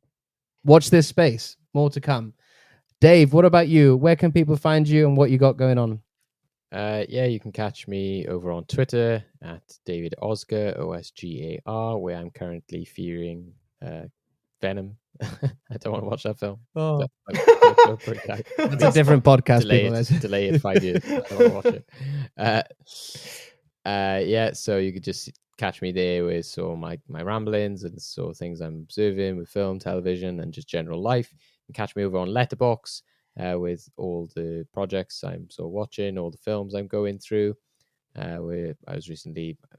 Watch this space. More to come. Dave, what about you? Where can people find you and what you got going on? Yeah, you can catch me over on Twitter at David Osgar, Osgar, where I'm currently fearing Venom. I don't want to watch that film. Oh. That's a different podcast. Delay it 5 years. I don't want to watch it. Yeah, so you could just catch me there with my ramblings and things I'm observing with film, television, and just general life. You can catch me over on Letterboxd with all the projects I'm watching, all the films I'm going through. Where I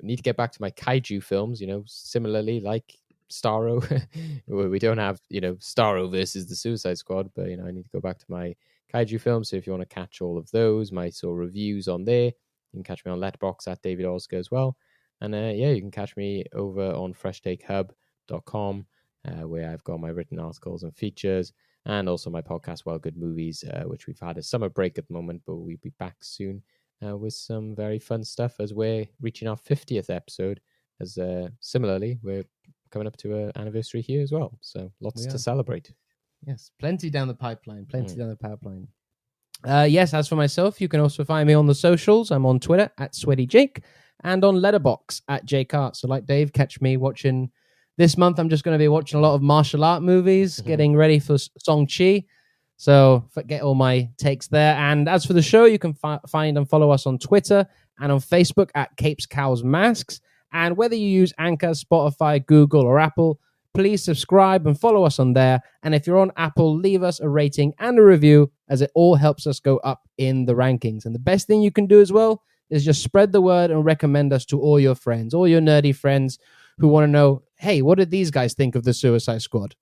need to get back to my kaiju films, similarly like Starro. We don't have, Starro versus the Suicide Squad, but, I need to go back to my kaiju films. So if you want to catch all of those, my reviews on there, you can catch me on Letterboxd at David Oscar as well. And you can catch me over on freshtakehub.com, where I've got my written articles and features, and also my podcast, Well Good Movies, which we've had a summer break at the moment, but we'll be back soon with some very fun stuff as we're reaching our 50th episode. As similarly, we're coming up to an anniversary here as well. So lots to celebrate. Yes, plenty down the pipeline. Yes, as for myself, you can also find me on the socials. I'm on Twitter at SweatyJake and on Letterboxd at JCart. So like Dave, catch me watching. This month, I'm just going to be watching a lot of martial art movies, getting ready for Shang-Chi. So get all my takes there. And as for the show, you can find and follow us on Twitter and on Facebook at Capes, Cowls Masks. And whether you use Anchor, Spotify, Google, or Apple, please subscribe and follow us on there. And if you're on Apple, leave us a rating and a review, as it all helps us go up in the rankings. And the best thing you can do as well is just spread the word and recommend us to all your friends, all your nerdy friends who want to know, hey, what did these guys think of the Suicide Squad?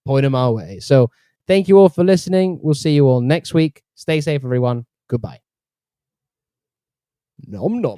Point them our way. So thank you all for listening. We'll see you all next week. Stay safe, everyone. Goodbye. Nom nom.